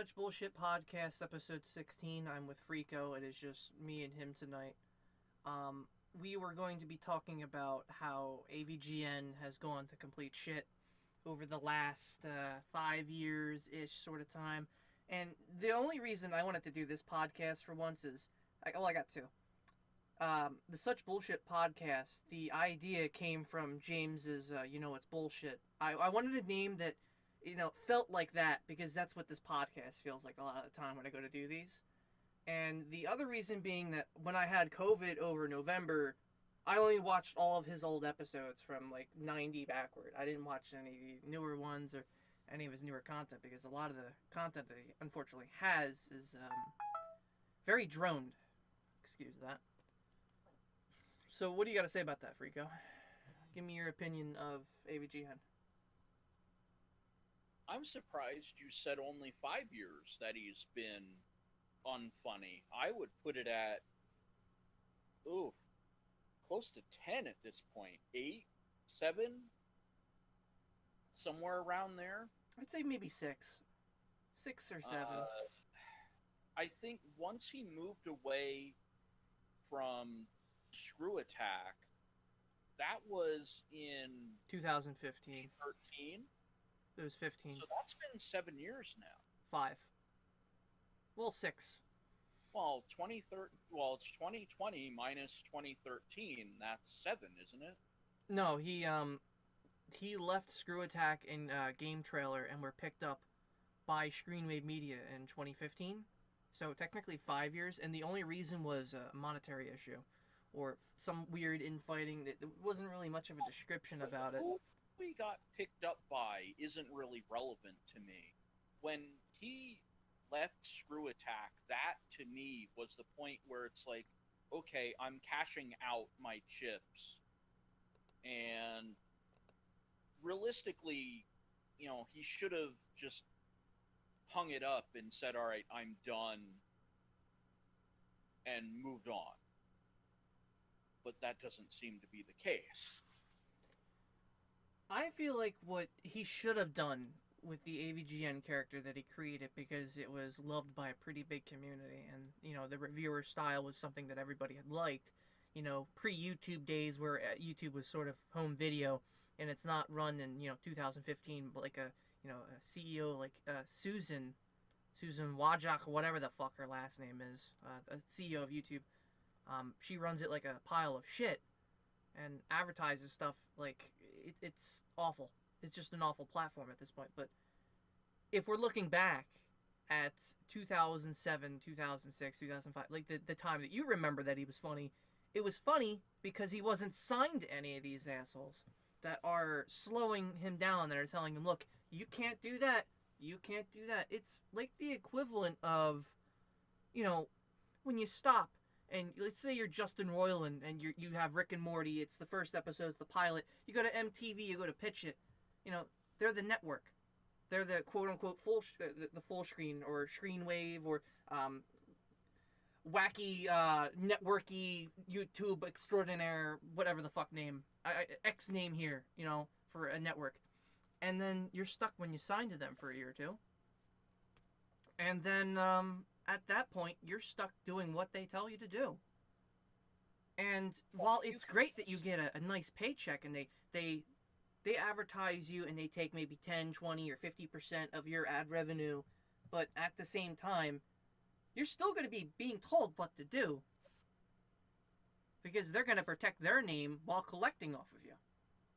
Such Bullshit Podcast, episode 16. I'm with Frico. It is just me and him tonight. We were going to be talking about how AVGN has gone to complete shit over the last 5 years ish sort of time. And the only reason I wanted to do this podcast for once is I got two. The Such Bullshit Podcast, the idea came from James's, it's bullshit. I wanted a name that felt like that because that's what this podcast feels like a lot of the time when I go to do these. And the other reason being that when I had COVID over November, I only watched all of his old episodes from like 90 backward. I didn't watch any of the newer ones or any of his newer content because a lot of the content that he unfortunately has is very droned. Excuse that. So what do you got to say about that, Frico? Give me your opinion of AVGN. I'm surprised you said only 5 years that he's been unfunny. I would put it at, close to 10 at this point. 8, 7, somewhere around there. I'd say maybe 6. 6 or 7. I think once he moved away from Screw Attack, that was in 2015. 13. It was 15. So that's been 7 years now. 5. Well, 6. Well, it's 2020 minus 2013. That's 7, isn't it? No, he left Screw Attack in Game Trailer and were picked up by Screenwave Media in 2015. So technically 5 years, and the only reason was a monetary issue or some weird infighting. There wasn't really much of a description about it. Who he got picked up by isn't really relevant to me. When he left Screw Attack, that to me was the point where it's like, okay, I'm cashing out my chips. And realistically, he should have just hung it up and said, all right, I'm done, and moved on. But that doesn't seem to be the case. I feel like what he should have done with the AVGN character that he created, because it was loved by a pretty big community, and the reviewer style was something that everybody had liked, pre-YouTube days where YouTube was sort of home video, and it's not run in 2015, but like a CEO like Susan Wojcik, whatever the fuck her last name is, a CEO of YouTube. She runs it like a pile of shit and advertises stuff like it's awful. It's just an awful platform at this point. But if we're looking back at 2007, 2006, 2005, like the time that you remember that he was funny, it was funny because he wasn't signed to any of these assholes that are slowing him down, that are telling him, look, you can't do that. You can't do that. It's like the equivalent of, when you stop and let's say you're Justin Roiland and you have Rick and Morty. It's the first episode, it's the pilot. You go to MTV, you go to pitch it. They're the network. They're the quote-unquote the full screen or Screenwave or wacky, networky YouTube extraordinaire, whatever the fuck name. X name here, for a network. And then you're stuck when you sign to them for a year or two. And then at that point, you're stuck doing what they tell you to do. And while it's great that you get a nice paycheck and they advertise you and they take maybe 10, 20, or 50% of your ad revenue, but at the same time, you're still going to be being told what to do because they're going to protect their name while collecting off of you,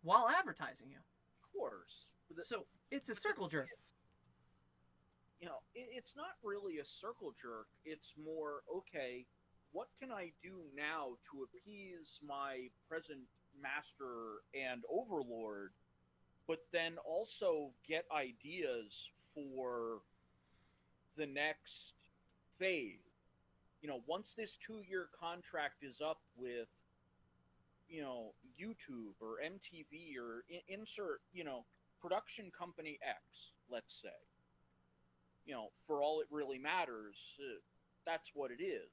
while advertising you. Of course. So it's a circle jerk. It's not really a circle jerk. It's more, okay, what can I do now to appease my present master and overlord, but then also get ideas for the next phase? Once this 2-year contract is up with, YouTube or MTV or insert, production company X, let's say, for all it really matters, that's what it is.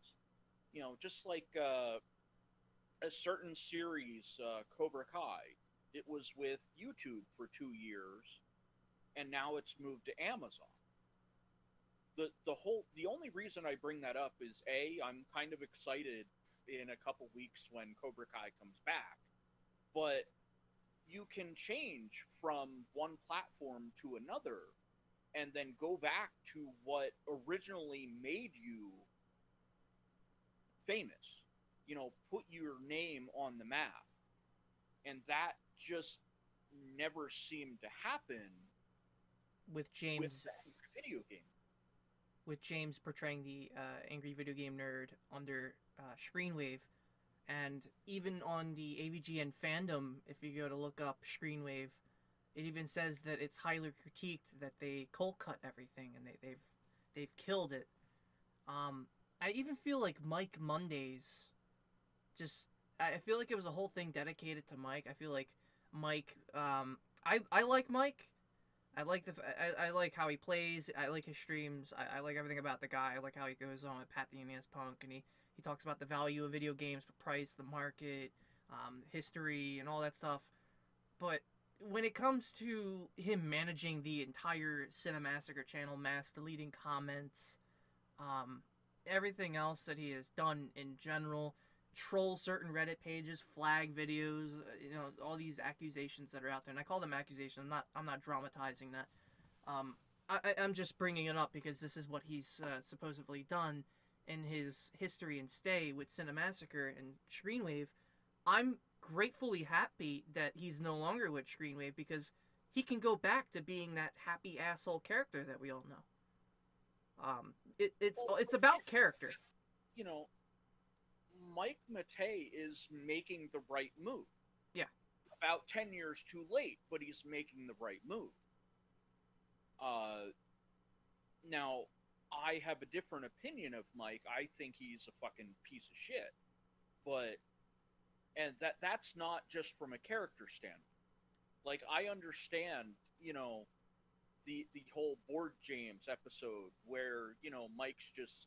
Just like a certain series, Cobra Kai, it was with YouTube for 2 years, and now it's moved to Amazon. only reason I bring that up is I'm kind of excited in a couple weeks when Cobra Kai comes back, but you can change from one platform to another and then go back to what originally made you famous. Put your name on the map. And that just never seemed to happen with James the video game. With James portraying the angry video game nerd under Screenwave. And even on the AVGN fandom, if you go to look up Screenwave, it even says that it's highly critiqued that they cold cut everything and they've killed it. I even feel like Mike Mondays, I feel like it was a whole thing dedicated to Mike. I feel like Mike, I like Mike. I like how he plays. I like his streams. I like everything about the guy. I like how he goes on with Pat the NES Punk, and he talks about the value of video games, the price, the market, history, and all that stuff. But when it comes to him managing the entire Cinemassacre channel, mass deleting comments, everything else that he has done in general, troll certain Reddit pages, flag videos, all these accusations that are out there, and I call them accusations. I'm not dramatizing that. I'm just bringing it up because this is what he's supposedly done in his history and stay with Cinemassacre and Screenwave. I'm gratefully happy that he's no longer with Screenwave because he can go back to being that happy asshole character that we all know. It's about character. Mike Matei is making the right move. Yeah. About 10 years too late, but he's making the right move. Now, I have a different opinion of Mike. I think he's a fucking piece of shit. And that's not just from a character standpoint. Like, I understand, the whole Board James episode where, Mike's just,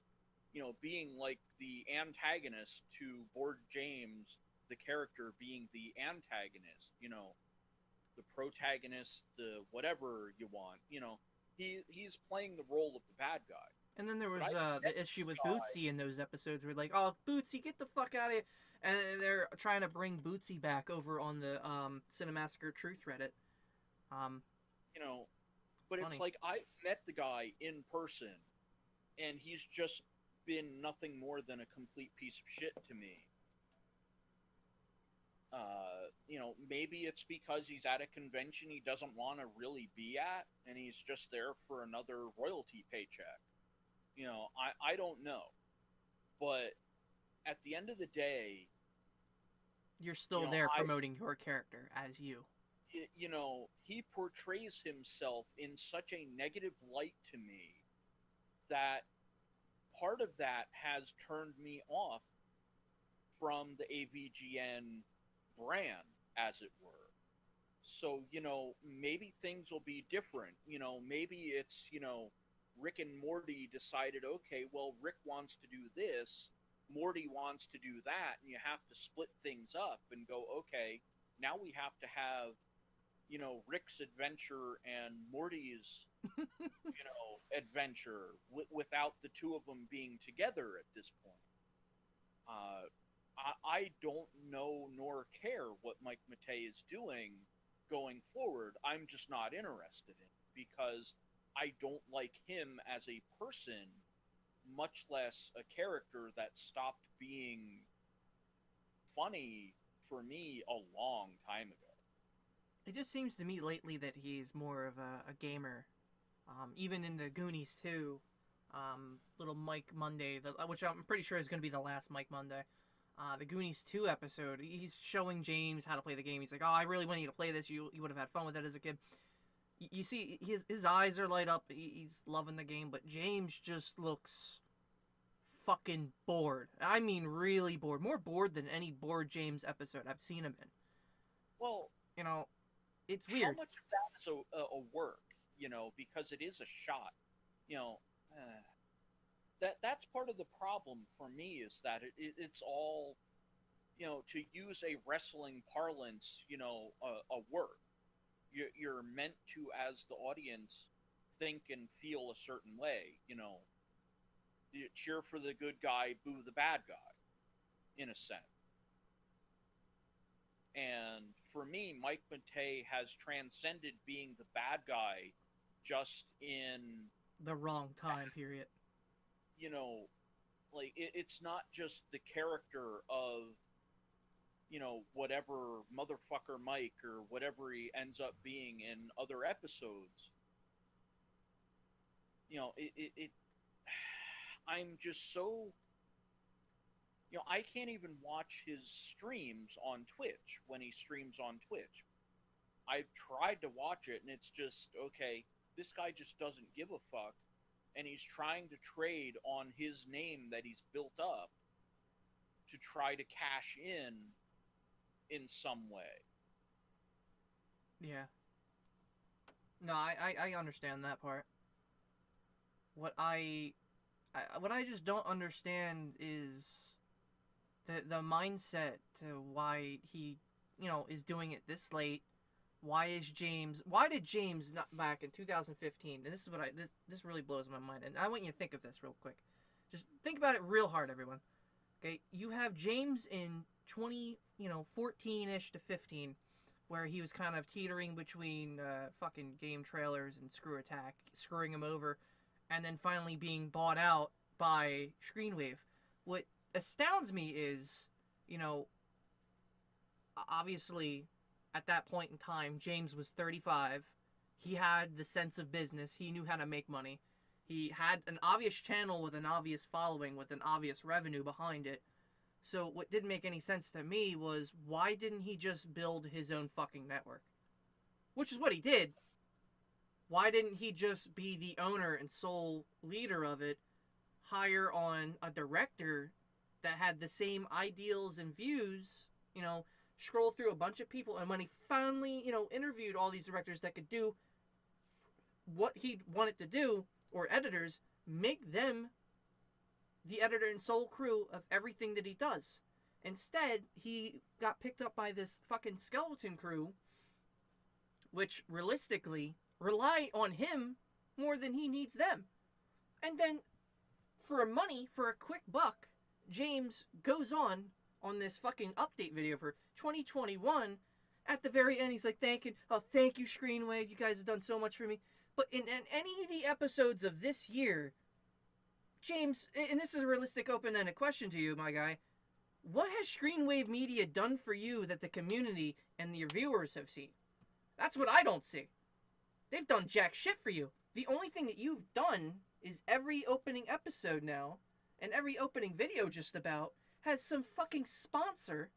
being like the antagonist to Board James, the character being the antagonist, the protagonist, the whatever you want, he's playing the role of the bad guy. And then there was the issue with Bootsy in those episodes where like, oh, Bootsy, get the fuck out of here. And they're trying to bring Bootsy back over on the Cinemassacre Truth Reddit. But it's like, I met the guy in person, and he's just been nothing more than a complete piece of shit to me. Maybe it's because he's at a convention he doesn't want to really be at, and he's just there for another royalty paycheck. I don't know. But at the end of the day, you're still there promoting your character as you. He portrays himself in such a negative light to me that part of that has turned me off from the AVGN brand, as it were. So, maybe things will be different. Maybe it's, Rick and Morty decided, okay, well, Rick wants to do this, Morty wants to do that, and you have to split things up and go, okay, now we have to have, Rick's adventure and Morty's, adventure without the two of them being together at this point. I don't know nor care what Mike Matei is doing going forward. I'm just not interested in it because I don't like him as a person, much less a character that stopped being funny for me a long time ago. It just seems to me lately that he's more of a gamer. Even in the Goonies 2, little Mike Monday, which I'm pretty sure is going to be the last Mike Monday, the Goonies 2 episode, he's showing James how to play the game. He's like, oh, I really want you to play this. You would have had fun with it as a kid. You see, his eyes are light up. He's loving the game, but James just looks fucking bored. I mean, really bored. More bored than any Bored James episode I've seen him in. Well, it's weird. How much of that is a work, because it is a shot, that's part of the problem for me is that it's all, to use a wrestling parlance, a work. You're meant to, as the audience, think and feel a certain way, cheer for the good guy, boo the bad guy, in a sense. And for me, Mike Matei has transcended being the bad guy just in The wrong time period. you know, like it's not just the character of whatever motherfucker Mike or whatever he ends up being in other episodes. It I'm just so I can't even watch his streams on Twitch when he streams on Twitch. I've tried to watch it and it's just okay, this guy just doesn't give a fuck and he's trying to trade on his name that he's built up to try to cash in some way. Yeah. No, I understand that part. What I just don't understand is the mindset to why he, is doing it this late. Why did James not back in 2015? And this is what this really blows my mind. And I want you to think of this real quick. Just think about it real hard, everyone. Okay, you have James in 14-ish to 15, where he was kind of teetering between fucking game trailers and Screw Attack, screwing him over, and then finally being bought out by Screenwave. What astounds me is, obviously, at that point in time, James was 35. He had the sense of business. He knew how to make money. He had an obvious channel with an obvious following, with an obvious revenue behind it. So what didn't make any sense to me was, why didn't he just build his own fucking network? Which is what he did. Why didn't he just be the owner and sole leader of it, hire on a director that had the same ideals and views, scroll through a bunch of people, and when he finally, interviewed all these directors that could do what he wanted to do, or editors, make them the editor and sole crew of everything that he does. Instead, he got picked up by this fucking skeleton crew, which realistically rely on him more than he needs them. And then, for a quick buck, James goes on this fucking update video for 2021. At the very end, he's like, thank you, Screenwave, you guys have done so much for me. But in any of the episodes of this year, James, and this is a realistic open-ended question to you, my guy, what has Screenwave Media done for you that the community and your viewers have seen? That's what I don't see. They've done jack shit for you. The only thing that you've done is every opening episode now, and every opening video just about, has some fucking sponsor.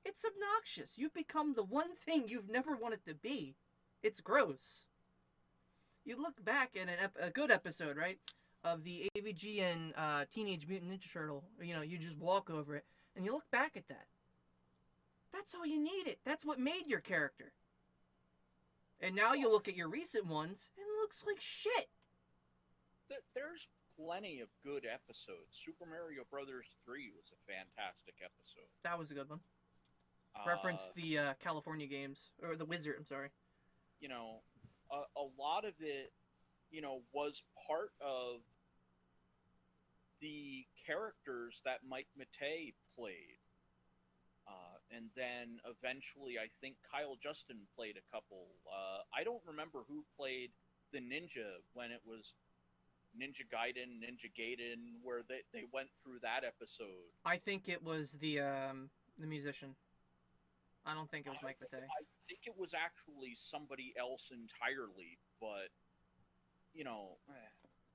It's obnoxious. You've become the one thing you've never wanted to be. It's gross. You look back at a good episode, right, of the AVGN Teenage Mutant Ninja Turtle. You just walk over it, and you look back at that. That's all you needed. That's what made your character. And now you look at your recent ones, and it looks like shit. There's plenty of good episodes. Super Mario Brothers 3 was a fantastic episode. That was a good one. Reference the California games, or the Wizard, I'm sorry. A lot of it, was part of the characters that Mike Matei played. And then eventually, I think Kyle Justin played a couple. I don't remember who played the ninja when it was Ninja Gaiden, Ninja Gaiden, where they went through that episode. I think it was the musician. I don't think it was Mike Matei. I think it was actually somebody else entirely, but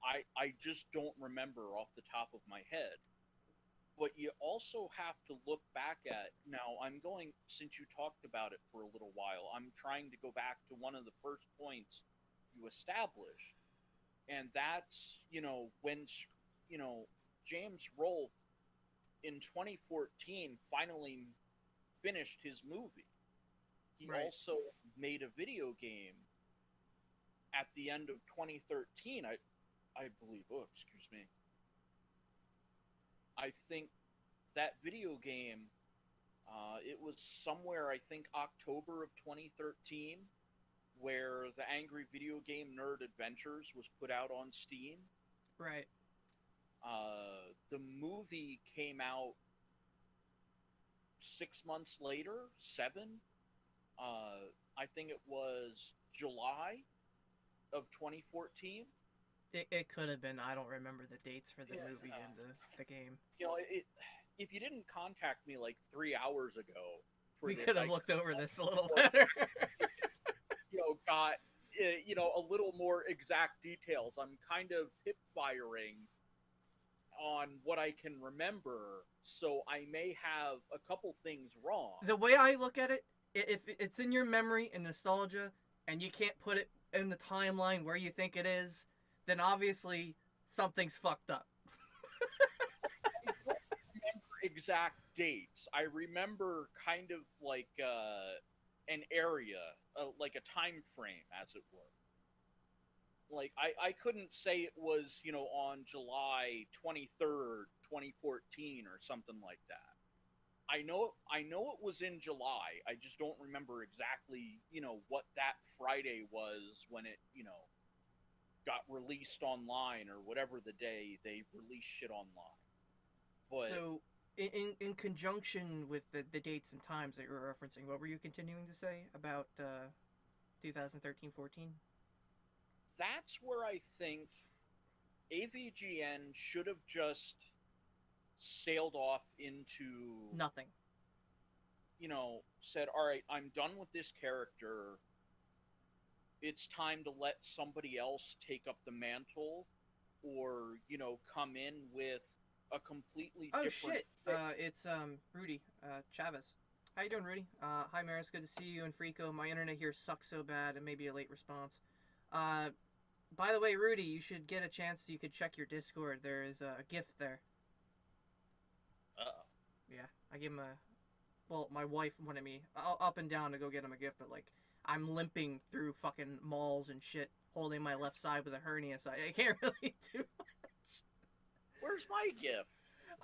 I just don't remember off the top of my head. But you also have to look back at, now I'm going, since you talked about it for a little while, I'm trying to go back to one of the first points you established. And that's, when, James Rolfe in 2014 finally finished his movie. He also made a video game at the end of 2013, I believe. Oh, excuse me. I think that video game, it was somewhere, I think, October of 2013, where the Angry Video Game Nerd Adventures was put out on Steam. Right. the movie came out 6 months later, seven. I think it was July of 2014. It could have been. I don't remember the dates for the Yeah. movie and the game. If you didn't contact me like 3 hours ago for We this, could have I looked over this a little better. got a little more exact details. I'm kind of hip firing on what I can remember, so I may have a couple things wrong. The way I look at it, if it's in your memory and nostalgia, and you can't put it in the timeline where you think it is, then obviously something's fucked up. I don't remember exact dates. I remember kind of like an area, like a time frame, as it were. Like I couldn't say it was on July 23rd, 2014, or something like that. I know it was in July. I just don't remember exactly what that Friday was when it got released online, or whatever the day they release shit online. But So, in conjunction with the dates and times that you were referencing, what were you continuing to say about 2013-14? that's where I think AVGN should have just sailed off into Nothing. Said, all right, I'm done with this character. It's time to let somebody else take up the mantle, or come in with a completely Oh different shit! It's Rudy Chavez. How you doing, Rudy? Hi, Maris. Good to see you and Frico. My internet here sucks so bad, and maybe a late response. By the way, Rudy, you should get a chance. You could check your Discord. There is a gift there. Uh-oh. Yeah, I gave him a. Well, my wife wanted me up and down to go get him a gift, but like I'm limping through fucking malls and shit, holding my left side with a hernia, so I can't really do much. Where's my gift?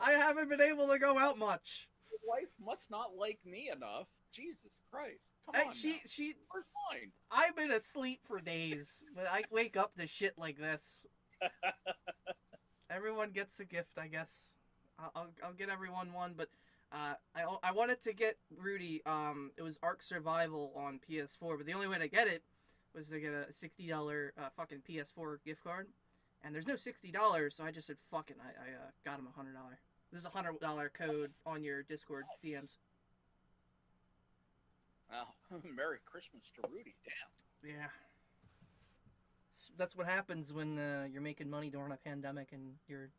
I haven't been able to go out much. Your wife must not like me enough. Jesus Christ. Come on now. She. Where's mine? I've been asleep for days, but I wake up to shit like this. Everyone gets a gift, I guess. I'll get everyone one, but I wanted to get Rudy. It was Ark Survival on PS4, but the only way to get it was to get a $60 fucking PS4 gift card, and there's no $60, so I just said fuck it. I got him $100. There's a $100 code on your Discord DMs. Well, Merry Christmas to Rudy. Damn. Yeah. That's what happens when you're making money during a pandemic and you're,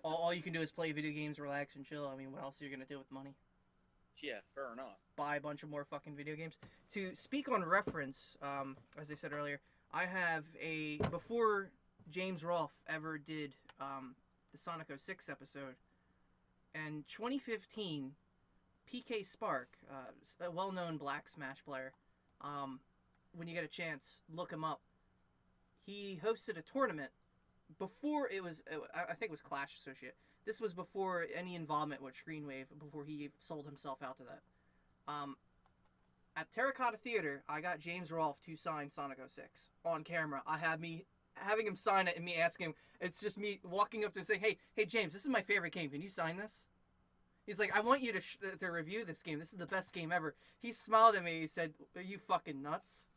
all you can do is play video games, relax, and chill. I mean, what else are you going to do with money? Yeah, fair enough. Buy a bunch of more fucking video games. To speak on reference, as I said earlier, I have before James Rolfe ever did the Sonic 06 episode, in 2015, PK Spark, a well-known Black Smash player, when you get a chance, look him up. He hosted a tournament before it was, I think it was Clash Associate. This was before any involvement with Screenwave, before he sold himself out to that. At Terracotta Theater, I got James Rolfe to sign Sonic 06 on camera. I had having him sign it and me asking him, it's just me walking up to him saying, hey James, this is my favorite game. Can you sign this? He's like, I want you to review this game. This is the best game ever. He smiled at me. He said, are you fucking nuts?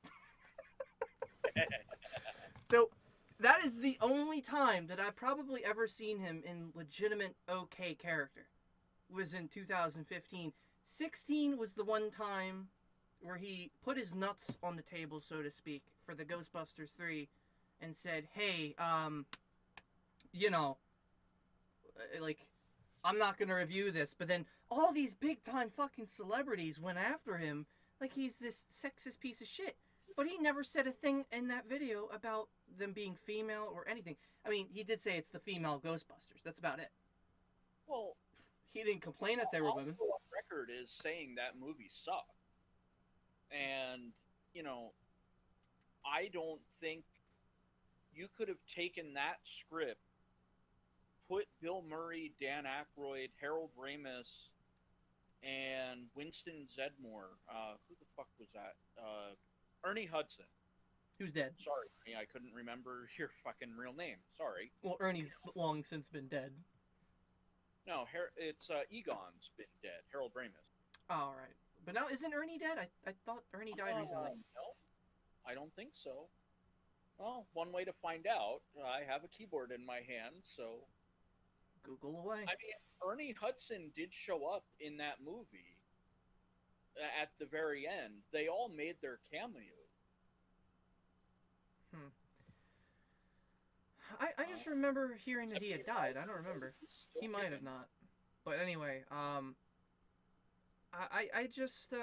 So that is the only time that I've probably ever seen him in legitimate okay character. Was in 2015. 16 was the one time where he put his nuts on the table, so to speak, for the Ghostbusters 3 and said, hey, like, I'm not going to review this. But then all these big-time fucking celebrities went after him like he's this sexist piece of shit. But he never said a thing in that video about them being female or anything. I mean, he did say it's the female Ghostbusters. That's about it. Well, he didn't complain that they were women. Also on record is saying that movie sucked. And, I don't think you could have taken that script, put Bill Murray, Dan Aykroyd, Harold Ramis, and Winston Zedmore. Who the fuck was that? Ernie Hudson. Who's dead? Sorry, I couldn't remember your fucking real name. Sorry. Well, Ernie's long since been dead. No, it's Egon's been dead. Harold Ramis. Oh, all right. But now, isn't Ernie dead? I thought Ernie died recently. No, I don't think so. Well, one way to find out. I have a keyboard in my hand, so Google away. I mean, Ernie Hudson did show up in that movie at the very end. They all made their cameo. I just remember hearing that he had died. I don't remember. He might have not. But anyway, I just,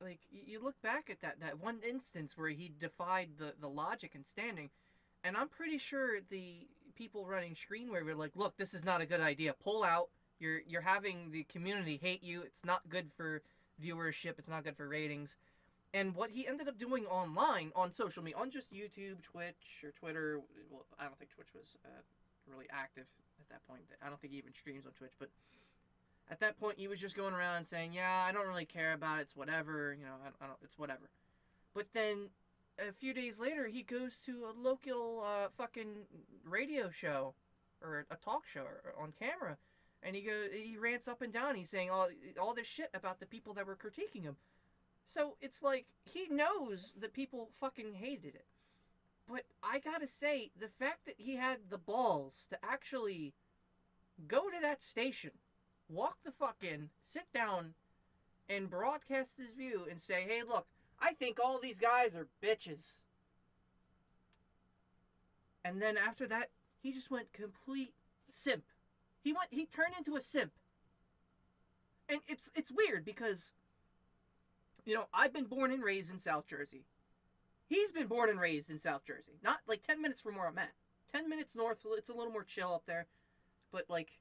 like, you look back at that one instance where he defied the logic and standing, and I'm pretty sure the people running Screenwave were like, look, this is not a good idea. Pull out. You're having the community hate you. It's not good for viewership. It's not good for ratings. And what he ended up doing online, on social media, on just YouTube, Twitch, or Twitter, well, I don't think Twitch was really active at that point. I don't think he even streams on Twitch, but at that point, he was just going around saying, yeah, I don't really care about it, it's whatever, you know, I don't, it's whatever. But then, a few days later, he goes to a local fucking radio show, or a talk show, or on camera, and he rants up and down, he's saying all this shit about the people that were critiquing him. So it's like, he knows that people fucking hated it. But I gotta say, the fact that he had the balls to actually go to that station, walk the fuck in, sit down, and broadcast his view and say, hey, look, I think all these guys are bitches. And then after that, he just went complete simp. He turned into a simp. And it's weird because, you know, I've been born and raised in South Jersey. He's been born and raised in South Jersey. Not like 10 minutes from where I'm at. 10 minutes north, it's a little more chill up there. But like,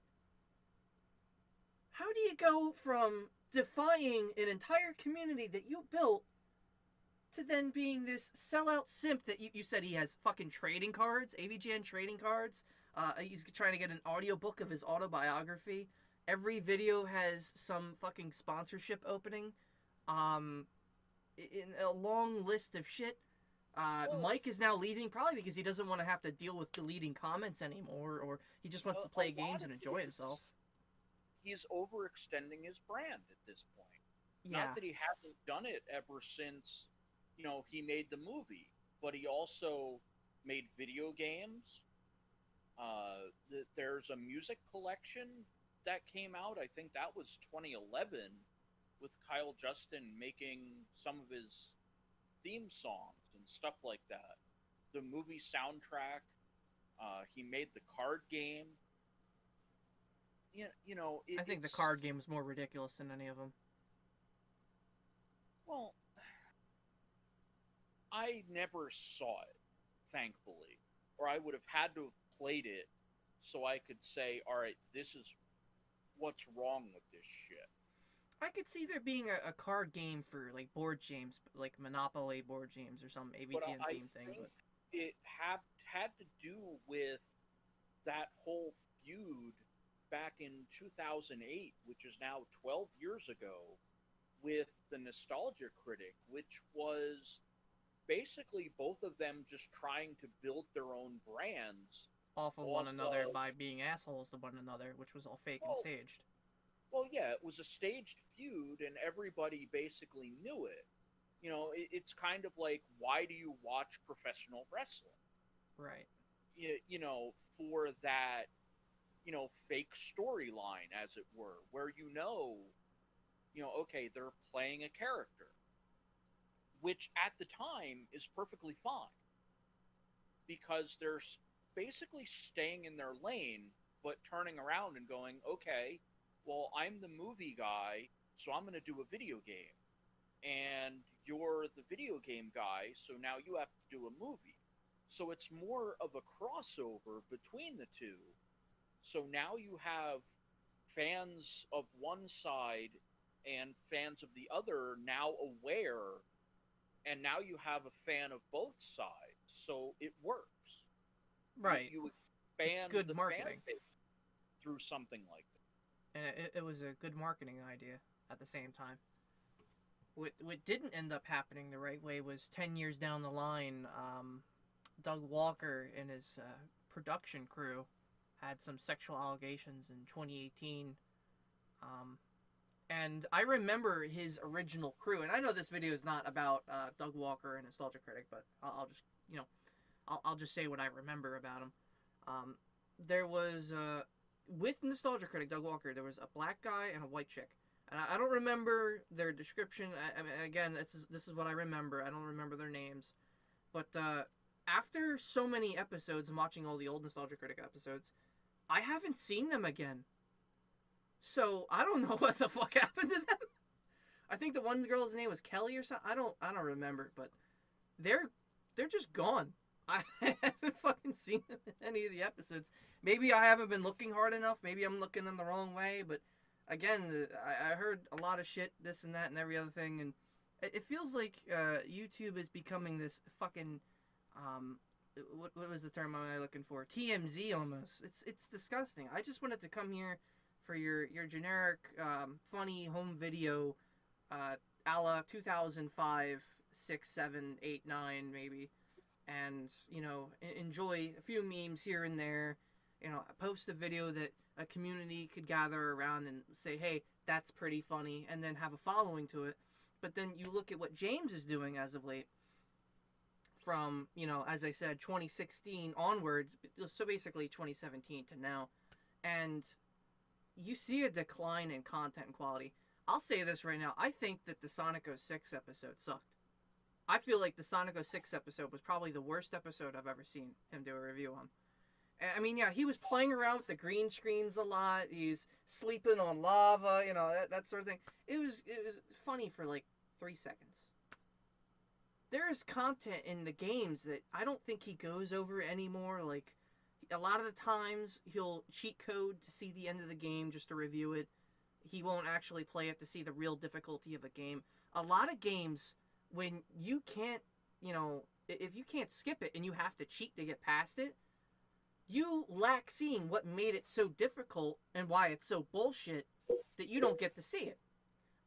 how do you go from defying an entire community that you built to then being this sellout simp that you said he has fucking trading cards, AVGN trading cards? He's trying to get an audiobook of his autobiography. Every video has some fucking sponsorship opening. In a long list of shit. Mike is now leaving probably because he doesn't want to have to deal with deleting comments anymore, or he just wants to play games and enjoy himself. He's overextending his brand at this point. Yeah. Not that he hasn't done it ever since, you know, he made the movie, but he also made video games. There's a music collection that came out. I think that was 2011. With Kyle Justin making some of his theme songs and stuff like that. The movie soundtrack, he made the card game. You know, I think the card game is more ridiculous than any of them. Well, I never saw it, thankfully. Or I would have had to have played it so I could say, all right, this is what's wrong with this shit. I could see there being a card game for like board games, like Monopoly board games or some AVGN theme thing. But it had to do with that whole feud back in 2008, which is now 12 years ago, with the Nostalgia Critic, which was basically both of them just trying to build their own brands off of one another by being assholes to one another, which was all fake and staged. Well, yeah, it was a staged feud, and everybody basically knew it. You know, it's kind of like, why do you watch professional wrestling? Right. You know, for that, you know, fake storyline, as it were, where you know, okay, they're playing a character, which at the time is perfectly fine, because they're basically staying in their lane, but turning around and going, okay, well, I'm the movie guy, so I'm going to do a video game. And you're the video game guy, so now you have to do a movie. So it's more of a crossover between the two. So now you have fans of one side and fans of the other now aware, and now you have a fan of both sides. So it works. Right. You expand it's good the marketing fan base through something like that. And it was a good marketing idea at the same time. what didn't end up happening the right way was 10 years down the line, Doug Walker and his production crew had some sexual allegations in 2018. Um, and I remember his original crew, and I know this video is not about Doug Walker and Nostalgia Critic, but I'll just, I'll just say what I remember about him. There was, with Nostalgia Critic, Doug Walker, there was a black guy and a white chick. And I don't remember their description. I mean, again, this is what I remember. I don't remember their names. But after so many episodes and watching all the old Nostalgia Critic episodes, I haven't seen them again. So I don't know what the fuck happened to them. I think the one girl's name was Kelly or something. I don't remember, but they're just gone. I haven't fucking seen them in any of the episodes. Maybe I haven't been looking hard enough. Maybe I'm looking in the wrong way. But again, I heard a lot of shit, this and that, and every other thing, and it feels like YouTube is becoming this fucking what was the term am I looking for? TMZ almost. It's disgusting. I just wanted to come here for your generic funny home video, a la 2005, 6, 7, 8, 9 maybe, and enjoy a few memes here and there. Post a video that a community could gather around and say, hey, that's pretty funny, and then have a following to it. But then you look at what James is doing as of late, from, as I said, 2016 onward, so basically 2017 to now, and you see a decline in content quality. I'll say this right now, I think that the Sonic 06 episode sucked. I feel like the Sonic 06 episode was probably the worst episode I've ever seen him do a review on. I mean, yeah, he was playing around with the green screens a lot. He's sleeping on lava, that sort of thing. It was funny for like 3 seconds. There is content in the games that I don't think he goes over anymore. Like, a lot of the times he'll cheat code to see the end of the game just to review it. He won't actually play it to see the real difficulty of a game. A lot of games, when you can't, if you can't skip it and you have to cheat to get past it, you lack seeing what made it so difficult and why it's so bullshit that you don't get to see it.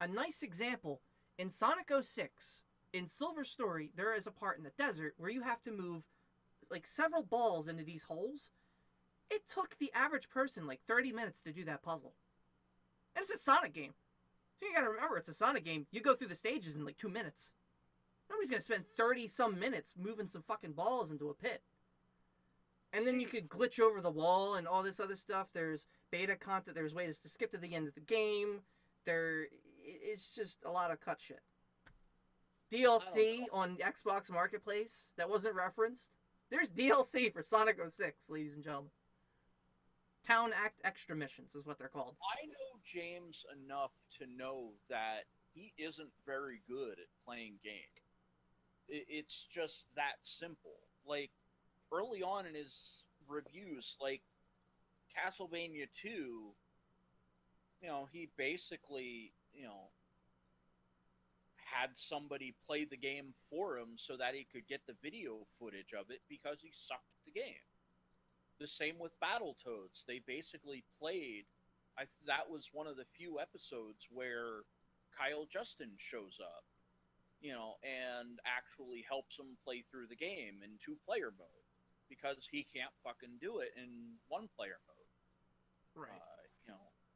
A nice example, in Sonic 06, in Silver Story, there is a part in the desert where you have to move like several balls into these holes. It took the average person like 30 minutes to do that puzzle. And it's a Sonic game. So you gotta remember, it's a Sonic game. You go through the stages in like 2 minutes. Nobody's gonna spend 30-some minutes moving some fucking balls into a pit. And then you could glitch over the wall and all this other stuff. There's beta content. There's ways to skip to the end of the game. It's just a lot of cut shit. DLC on Xbox Marketplace that wasn't referenced. There's DLC for Sonic 06, ladies and gentlemen. Town Act Extra Missions is what they're called. I know James enough to know that he isn't very good at playing games. It's just that simple. Like, early on in his reviews, like Castlevania 2, he basically, had somebody play the game for him so that he could get the video footage of it because he sucked at the game. The same with Battletoads. They basically played, that was one of the few episodes where Kyle Justin shows up, and actually helps him play through the game in 2-player mode because he can't fucking do it in 1-player mode. Right.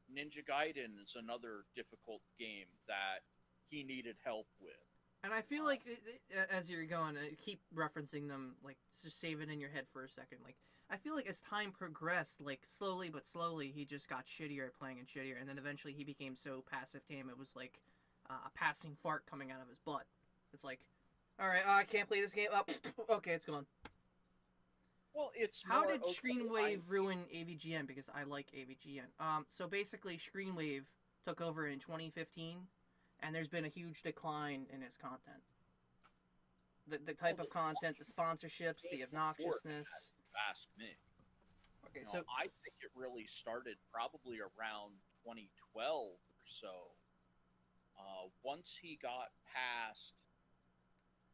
Ninja Gaiden is another difficult game that he needed help with. And I feel like, as you're going, keep referencing them, like, just save it in your head for a second. Like, I feel like as time progressed, like, slowly but slowly, he just got shittier at playing and shittier, and then eventually he became so passive tame, it was like a passing fart coming out of his butt. It's like, alright, I can't play this game. Oh, okay, it's gone. Well, it's How did Screenwave ruin AVGN? Because I like AVGN. So basically, Screenwave took over in 2015, and there's been a huge decline in its content. The type of content, the sponsorships, the obnoxiousness. Ask me. Okay, so I think it really started probably around 2012 or so. Once he got past,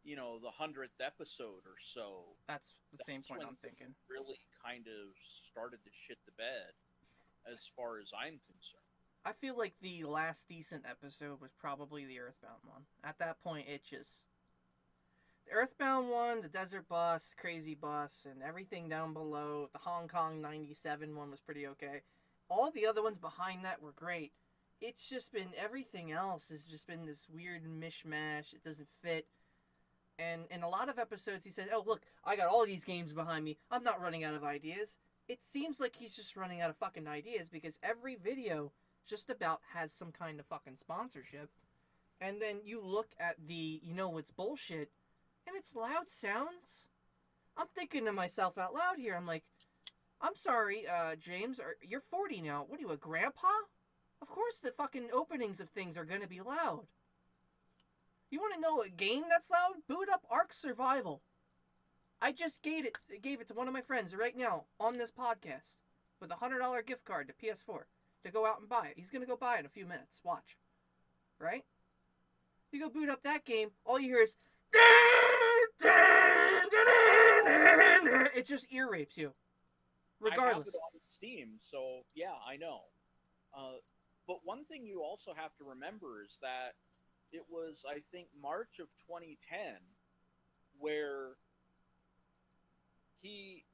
the 100th episode or so. That's the same point I'm thinking. Really kind of started to shit the bed, as far as I'm concerned. I feel like the last decent episode was probably the Earthbound one. At that point, it just the Earthbound one, the Desert Bus, Crazy Bus, and everything down below. The Hong Kong '97 one was pretty okay. All the other ones behind that were great. It's just been everything else has just been this weird mishmash. It doesn't fit. And in a lot of episodes, he said, "Oh look, I got all these games behind me. I'm not running out of ideas." It seems like he's just running out of fucking ideas because every video just about has some kind of fucking sponsorship. And then you look at the, it's bullshit, and it's loud sounds. I'm thinking to myself out loud here. I'm like, I'm sorry, James, you're 40 now. What are you, a grandpa? Of course the fucking openings of things are gonna be loud. You want to know a game that's loud? Boot up Ark Survival. I just gave it to one of my friends right now on this podcast with a $100 gift card to PS4 to go out and buy it. He's gonna go buy it in a few minutes. Watch, right? You go boot up that game, all you hear is it just ear rapes you. Regardless. I have it on Steam, so yeah, I know. But one thing you also have to remember is that it was, I think, March of 2010 where he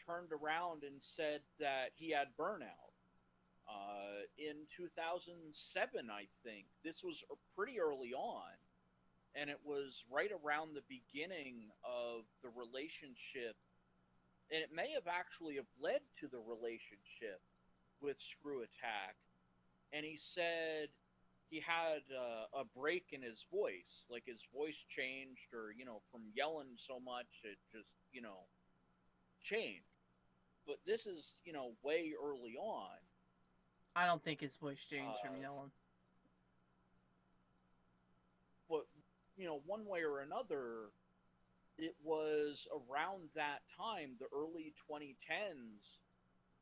turned around and said that he had burnout. In 2007, I think. This was pretty early on, and it was right around the beginning of the relationship, and it may have actually have led to the relationship with Screw Attack, and he said he had a break in his voice, like his voice changed, or, from yelling so much, it just, changed. But this is, way early on. I don't think his voice changed from yelling. But, one way or another, it was around that time, the early 2010s,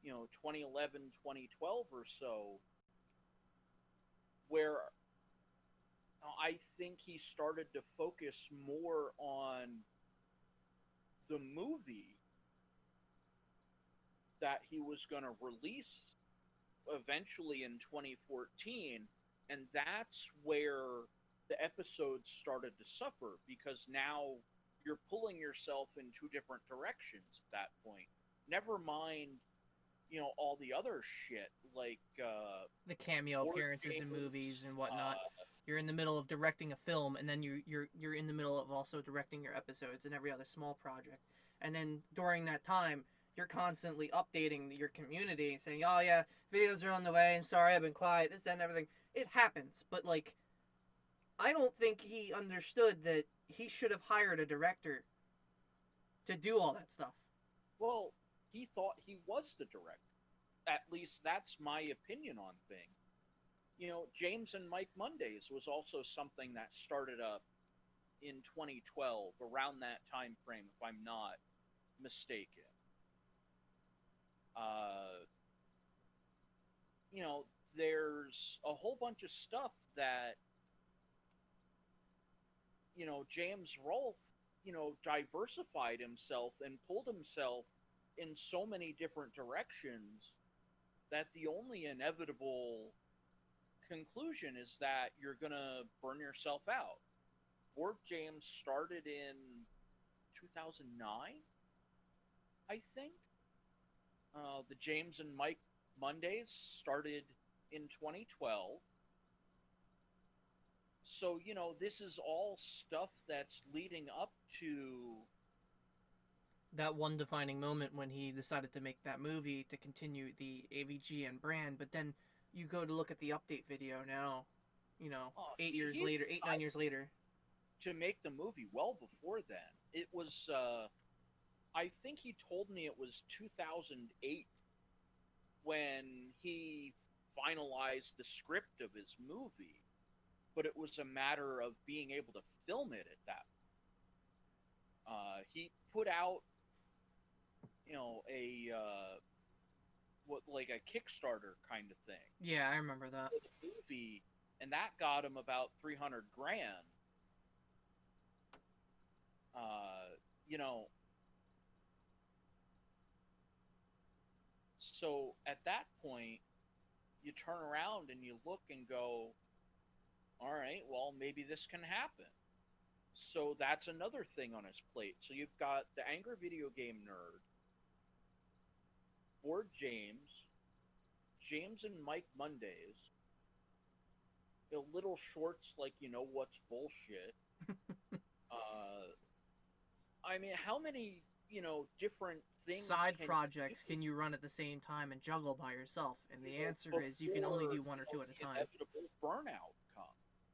2011, 2012 or so, where I think he started to focus more on the movie that he was going to release eventually in 2014, and that's where the episodes started to suffer, because now you're pulling yourself in two different directions at that point. Never mind, all the other shit, like the cameo appearances in movies and whatnot. You're in the middle of directing a film, and then you're in the middle of also directing your episodes and every other small project. And then during that time, you're constantly updating your community and saying, "Oh yeah, videos are on the way. I'm sorry, I've been quiet. This, that, and everything." It happens, but like, I don't think he understood that he should have hired a director to do all that stuff. Well, he thought he was the director. At least that's my opinion on things. James and Mike Mondays was also something that started up in 2012, around that time frame, if I'm not mistaken. There's a whole bunch of stuff that, James Rolfe, diversified himself and pulled himself in so many different directions that the only inevitable conclusion is that you're going to burn yourself out. Board James started in 2009, I think. The James and Mike Mondays started in 2012. So, this is all stuff that's leading up to that one defining moment when he decided to make that movie to continue the AVGN brand. But then you go to look at the update video now, 9 years later. To make the movie well before then. It was, I think he told me it was 2008 when he finalized the script of his movie. But it was a matter of being able to film it at that point. He put out, like a Kickstarter kind of thing. Yeah, I remember that. For the movie, and that got him about $300,000. So at that point, you turn around and you look and go, all right, well, maybe this can happen. So that's another thing on his plate. So you've got the angry video game nerd, Board James and Mike Mondays, the little shorts like what's bullshit. I mean, how many different things side projects can you run at the same time and juggle by yourself? And the answer is you can only do one or two at a time. Inevitable burnout comes.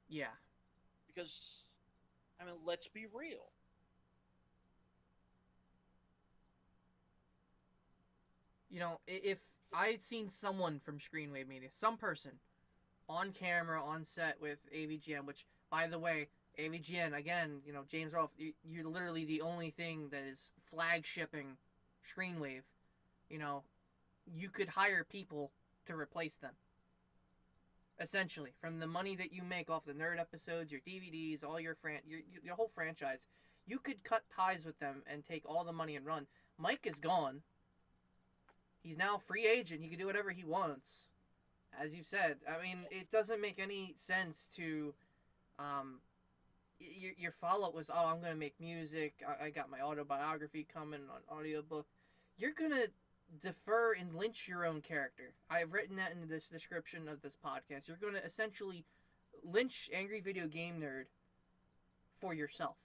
Yeah. Because, I mean, let's be real. You know, if I'd seen someone from Screenwave Media, some person, on camera, on set with AVGN, which, by the way, AVGN, again, you know, James Rolfe, you're literally the only thing that is flagshipping Screenwave. You know, you could hire people to replace them. Essentially, from the money that you make off the nerd episodes, your DVDs, all your whole franchise, you could cut ties with them and take all the money and run. Mike is gone. He's now free agent. He can do whatever he wants. As you said, I mean, it doesn't make any sense to, your follow-up was, oh, I'm going to make music. I got my autobiography coming on audiobook. You're going to defer and lynch your own character. I've written that in this description of this podcast. You're going to essentially lynch Angry Video Game Nerd for yourself.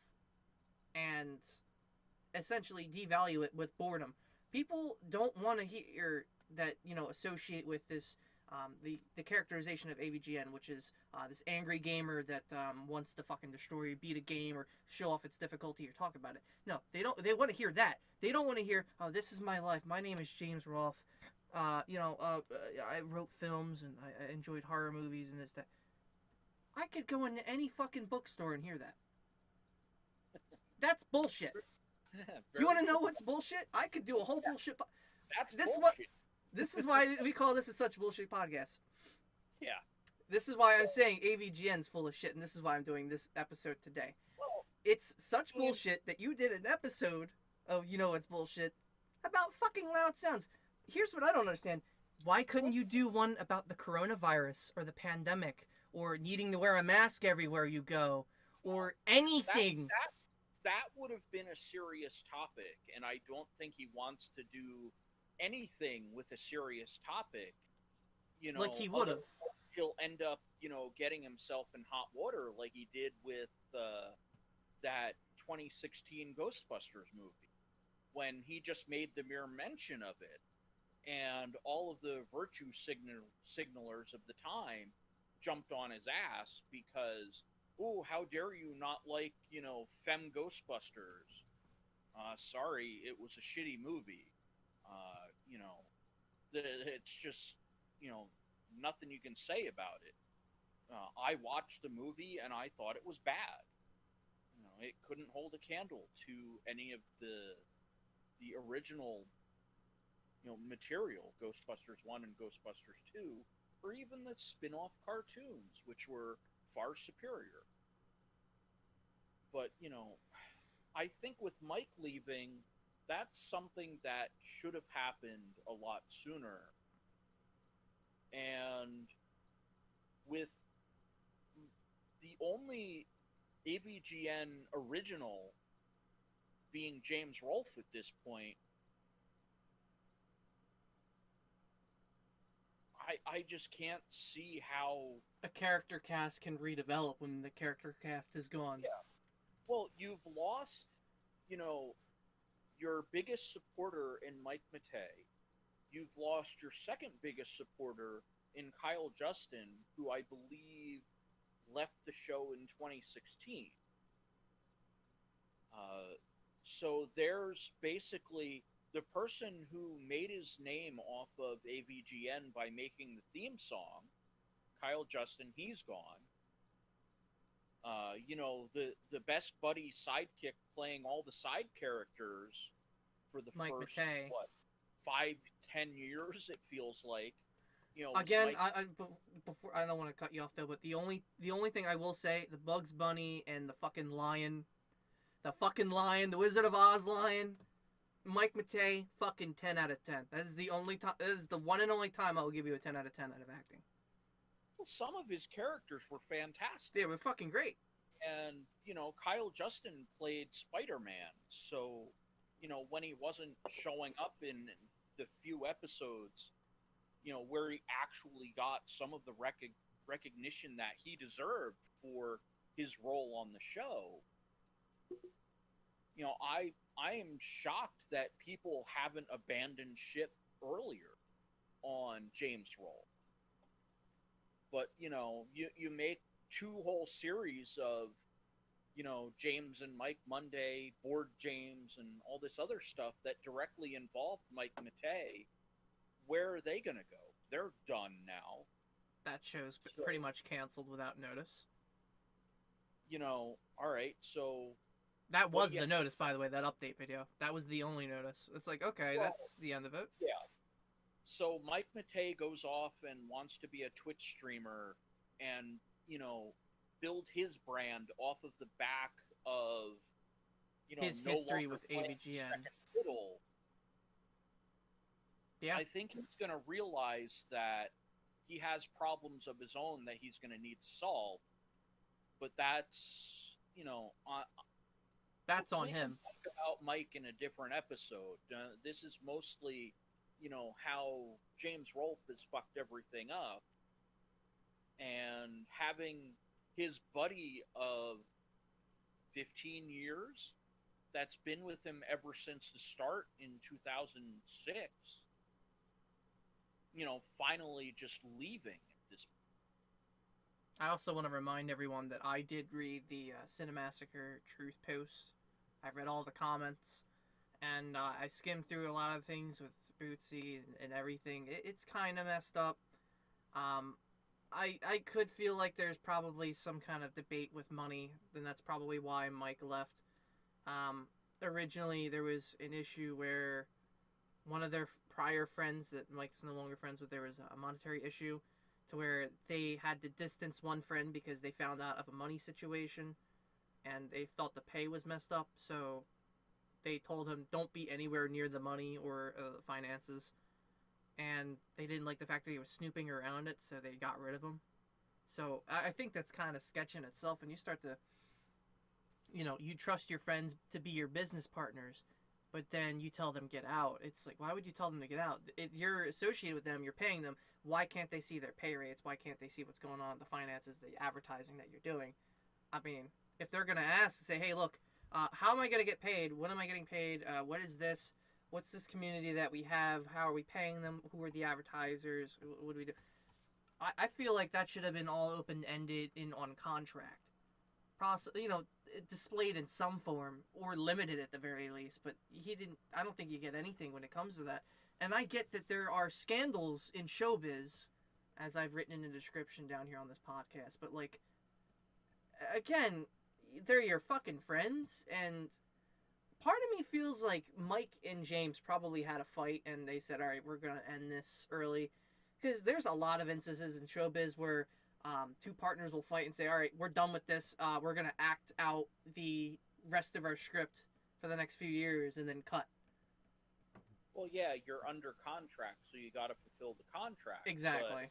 And essentially devalue it with boredom. People don't want to hear that, you know, associate with this, the characterization of AVGN, which is this angry gamer that wants to fucking destroy you, beat a game, or show off its difficulty, or talk about it. No, they don't. They want to hear that. They don't want to hear, oh, this is my life. My name is James Rolfe. I wrote films, and I enjoyed horror movies, and this, that. I could go into any fucking bookstore and hear that. That's bullshit. You want to know what's bullshit? I could do a whole bullshit. That's bullshit. This is why we call this a Such Bullshit podcast. Yeah. This is why I'm saying AVGN's full of shit, and this is why I'm doing this episode today. Well, it's such bullshit that you did an episode of You Know It's Bullshit about fucking loud sounds. Here's what I don't understand. Why couldn't you do one about the coronavirus or the pandemic or needing to wear a mask everywhere you go or anything? That would have been a serious topic, and I don't think he wants to do anything with a serious topic. You know, like he would have. He'll end up, you know, getting himself in hot water like he did with that 2016 Ghostbusters movie, when he just made the mere mention of it, and all of the virtue signalers of the time jumped on his ass because, oh, how dare you not like, you know, Femme Ghostbusters? Sorry, it was a shitty movie. You know, it's just, you know, nothing you can say about it. I watched the movie and I thought it was bad. You know, it couldn't hold a candle to any of the original, you know, material, Ghostbusters 1 and Ghostbusters 2, or even the spin-off cartoons, which were far superior. But, you know, I think with Mike leaving, that's something that should have happened a lot sooner. And with the only AVGN original being James Rolfe at this point, I just can't see how a character cast can redevelop when the character cast is gone. Yeah. Well, you've lost, you know, your biggest supporter in Mike Matei. You've lost your second biggest supporter in Kyle Justin, who I believe left the show in 2016. So there's basically the person who made his name off of AVGN by making the theme song, Kyle Justin, he's gone. You know, the best buddy sidekick playing all the side characters for the Mike first, Matei. 5-10 years, it feels like. You know, again, before, I don't want to cut you off though, but the only thing I will say, the Bugs Bunny and the fucking lion, the Wizard of Oz lion, Mike Matei, fucking 10 out of 10. That is the only time. That is the one and only time I will give you a 10 out of 10 out of acting. Well, some of his characters were fantastic. They were fucking great. And, Kyle Justin played Spider-Man. So, when he wasn't showing up in the few episodes, where he actually got some of the recognition that he deserved for his role on the show, I am shocked that people haven't abandoned ship earlier on James Rolfe. But, you make 2 whole series of, James and Mike Monday, Board James, and all this other stuff that directly involved Mike Matei. Where are they going to go? They're done now. That show's pretty much canceled without notice. All right, so... That was the notice, by the way, that update video. That was the only notice. It's like, okay, well, that's the end of it. Yeah. So Mike Matei goes off and wants to be a Twitch streamer and, build his brand off of the back of, his history with AVGN. Fiddle. Yeah. I think he's going to realize that he has problems of his own that he's going to need to solve. But that's, that's on him. We can talk about Mike in a different episode. This is mostly, how James Rolfe has fucked everything up. And having his buddy of 15 years that's been with him ever since the start in 2006, finally just leaving at this point. I also want to remind everyone that I did read the Cinemassacre Truth post. I read all the comments, and I skimmed through a lot of things with Bootsy and everything. It's kind of messed up. I could feel like there's probably some kind of debate with money, and that's probably why Mike left. Originally, there was an issue where one of their prior friends that Mike's no longer friends with, there was a monetary issue to where they had to distance one friend because they found out of a money situation, and they thought the pay was messed up, so they told him, don't be anywhere near the money or the finances. And they didn't like the fact that he was snooping around it, so they got rid of him. So I think that's kind of sketch in itself, and you start to, you trust your friends to be your business partners, but then you tell them get out. It's like, why would you tell them to get out? If you're associated with them, you're paying them, why can't they see their pay rates? Why can't they see what's going on, the finances, the advertising that you're doing? I mean, if they're going to ask, say, hey, look, how am I going to get paid? When am I getting paid? What is this? What's this community that we have? How are we paying them? Who are the advertisers? What do we do? I feel like that should have been all open-ended on contract. Displayed in some form or limited at the very least. But he didn't. I don't think you get anything when it comes to that. And I get that there are scandals in showbiz, as I've written in the description down here on this podcast. But like, again, they're your fucking friends, and part of me feels like Mike and James probably had a fight, and they said, all right, we're going to end this early. Because there's a lot of instances in showbiz where 2 partners will fight and say, all right, we're done with this. We're going to act out the rest of our script for the next few years and then cut. Well, yeah, you're under contract, so you got to fulfill the contract. Exactly. But,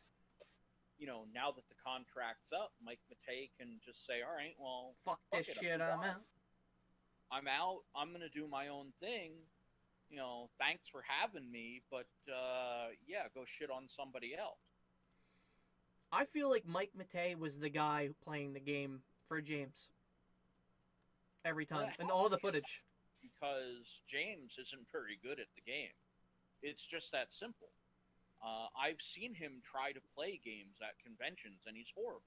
now that the contract's up, Mike Matei can just say, all right, well, fuck this shit, I'm out. I'm out. I'm going to do my own thing. Thanks for having me, but, yeah, go shit on somebody else. I feel like Mike Matei was the guy playing the game for James. Every time. And all the footage. Because James isn't very good at the game. It's just that simple. I've seen him try to play games at conventions, and he's horrible.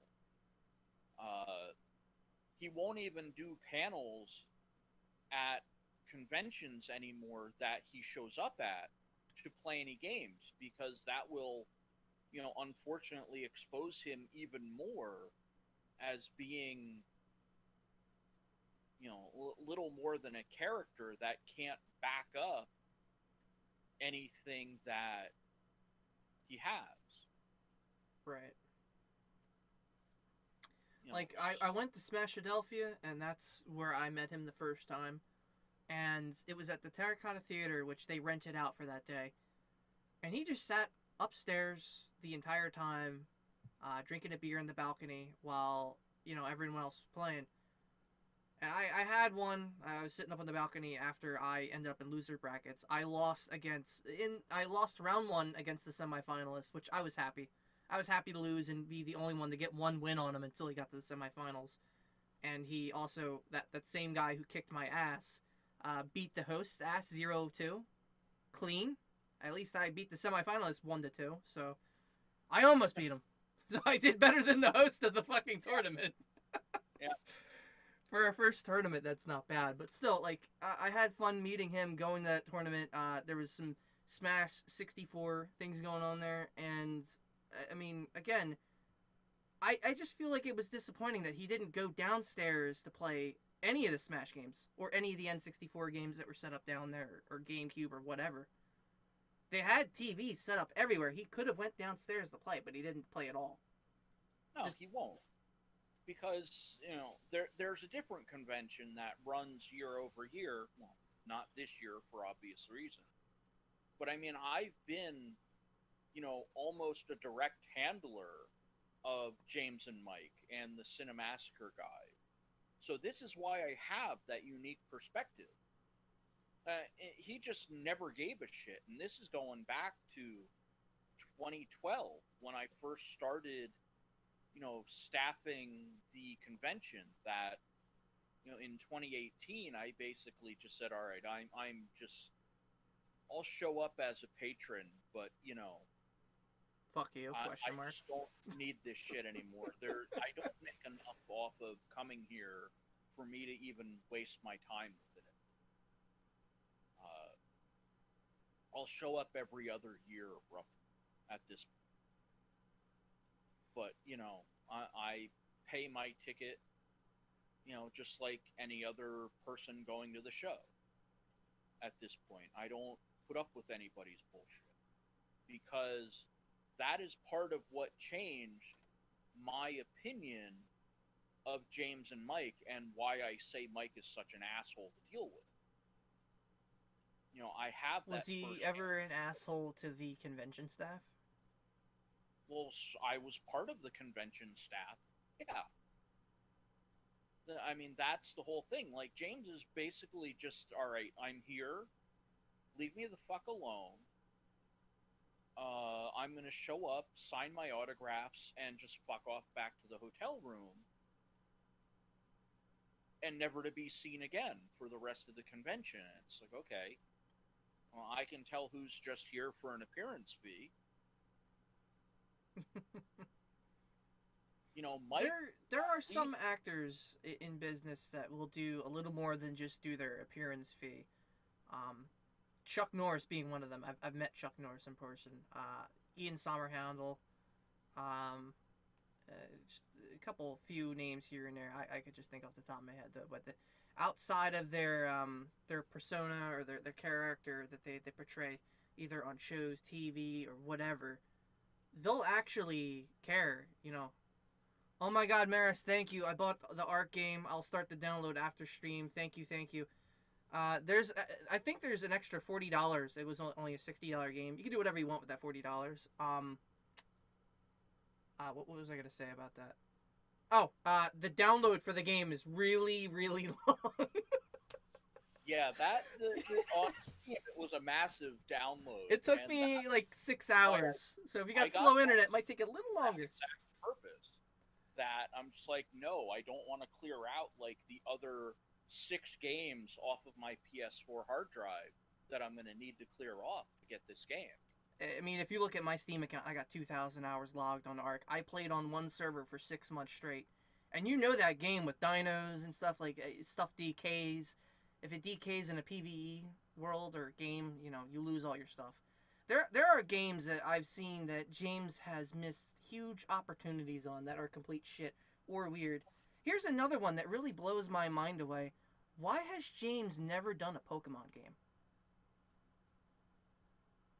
He won't even do panels at conventions anymore that he shows up at to play any games, because that will, unfortunately expose him even more as being, little more than a character that can't back up anything that he has. Right. Like, I went to Smashadelphia, and that's where I met him the first time. and it was at the Terracotta Theater, which they rented out for that day. And he just sat upstairs the entire time, drinking a beer in the balcony while, everyone else was playing. And I had one. I was sitting up on the balcony after I ended up in loser brackets. I lost round one against the semifinalist, which I was happy. I was happy to lose and be the only one to get one win on him until he got to the semifinals. And he also, that same guy who kicked my ass, beat the host's ass 0-2. Clean. At least I beat the semifinalist 1-2. So I almost beat him. So I did better than the host of the fucking tournament. Yeah. For our first tournament, that's not bad. But still, like, I had fun meeting him, going to that tournament. There was some Smash 64 things going on there. And, I mean, again, I just feel like it was disappointing that he didn't go downstairs to play any of the Smash games. Or any of the N64 games that were set up down there. Or GameCube or whatever. They had TVs set up everywhere. He could have went downstairs to play, but he didn't play at all. No, he won't. Because, there's a different convention that runs year over year. Well, not this year for obvious reasons. But I mean, I've been, almost a direct handler of James and Mike and the Cinemassacre guy. So this is why I have that unique perspective. He just never gave a shit. And this is going back to 2012 when I first started staffing the convention. That, in 2018, I basically just said, all right, I'll show up as a patron, but, fuck you, question mark. I just don't need this shit anymore. I don't make enough off of coming here for me to even waste my time with it. I'll show up every other year, roughly, at this point. But, I pay my ticket, just like any other person going to the show at this point. I don't put up with anybody's bullshit, because that is part of what changed my opinion of James and Mike and why I say Mike is such an asshole to deal with. I have that. Was he ever an asshole to the convention staff? Well, I was part of the convention staff. Yeah. I mean, that's the whole thing. Like, James is basically just, all right, I'm here. Leave me the fuck alone. I'm going to show up, sign my autographs, and just fuck off back to the hotel room. And never to be seen again for the rest of the convention. It's like, okay. Well, I can tell who's just here for an appearance fee. Mike, there are some actors in business that will do a little more than just do their appearance fee. Chuck Norris being one of them. I've met Chuck Norris in person. Ian Somerhalder. Just a couple few names here and there. I could just think off the top of my head though. But outside of their persona or their character that they portray, either on shows, TV, or whatever, they'll actually care, Oh my god, Maris, thank you. I bought the Ark game. I'll start the download after stream. Thank you. I think there's an extra $40. It was only a $60 game. You can do whatever you want with that $40. What was I gonna say about that? Oh, the download for the game is really, really long. Yeah, on Steam, it was a massive download. It took me like 6 hours. So if you got slow internet, it might take a little longer. Exact purpose. That I'm just like, no, I don't want to clear out like the other 6 games off of my PS4 hard drive that I'm going to need to clear off to get this game. I mean, if you look at my Steam account, I got 2,000 hours logged on Ark. I played on one server for 6 months straight. And you know that game with dinos and stuff, like, stuff decays. If it decays in a PvE world or game, you lose all your stuff. There are games that I've seen that James has missed huge opportunities on that are complete shit or weird. Here's another one that really blows my mind away. Why has James never done a Pokemon game?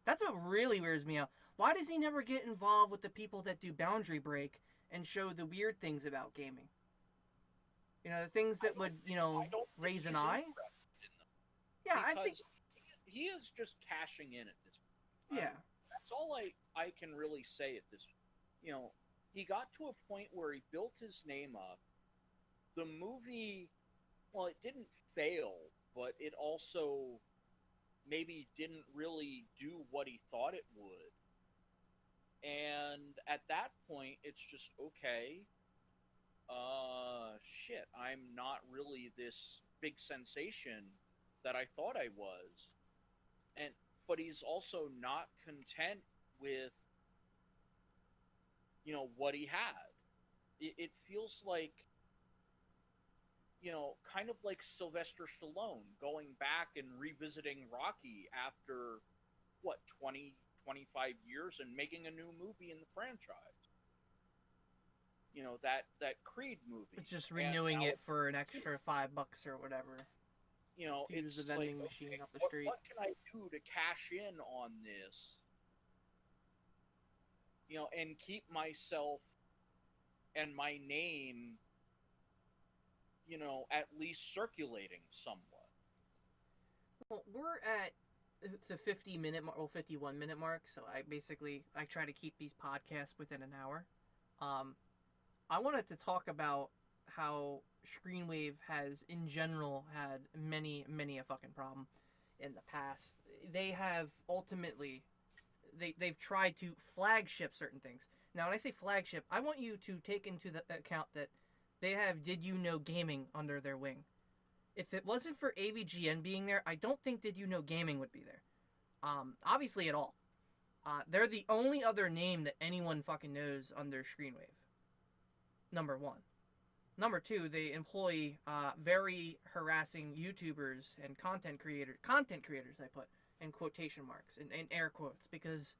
That's what really weirds me out. Why does he never get involved with the people that do Boundary Break and show the weird things about gaming? The things that would, raise an eye? Yeah, I think. because he is just cashing in at this point. Yeah. That's all I can really say at this. You know, he got to a point where he built his name up. The movie, well, it didn't fail, but it also maybe didn't really do what he thought it would. And at that point, it's just okay. Shit, I'm not really this big sensation that I thought I was. And but he's also not content with what he had. It feels like kind of like Sylvester Stallone going back and revisiting Rocky after what 20-25 years and making a new movie in the franchise. That Creed movie. It's just renewing it for an extra $5 or whatever. To use It's the vending like, machine okay, up the street. what can I do to cash in on this? And keep myself and my name, at least circulating somewhat. Well, we're at the 50-minute mark, 51-minute mark. So I try to keep these podcasts within an hour. I wanted to talk about how Screenwave has, in general, had many a fucking problem in the past. They have ultimately, they've tried to flagship certain things. Now, when I say flagship, I want you to take into the account that they have Did You Know Gaming under their wing. If it wasn't for AVGN being there, I don't think Did You Know Gaming would be there. Obviously at all. They're the only other name that anyone fucking knows under Screenwave. Number one. Number two, they employ very harassing YouTubers and content creators, I put in quotation marks, in air quotes, because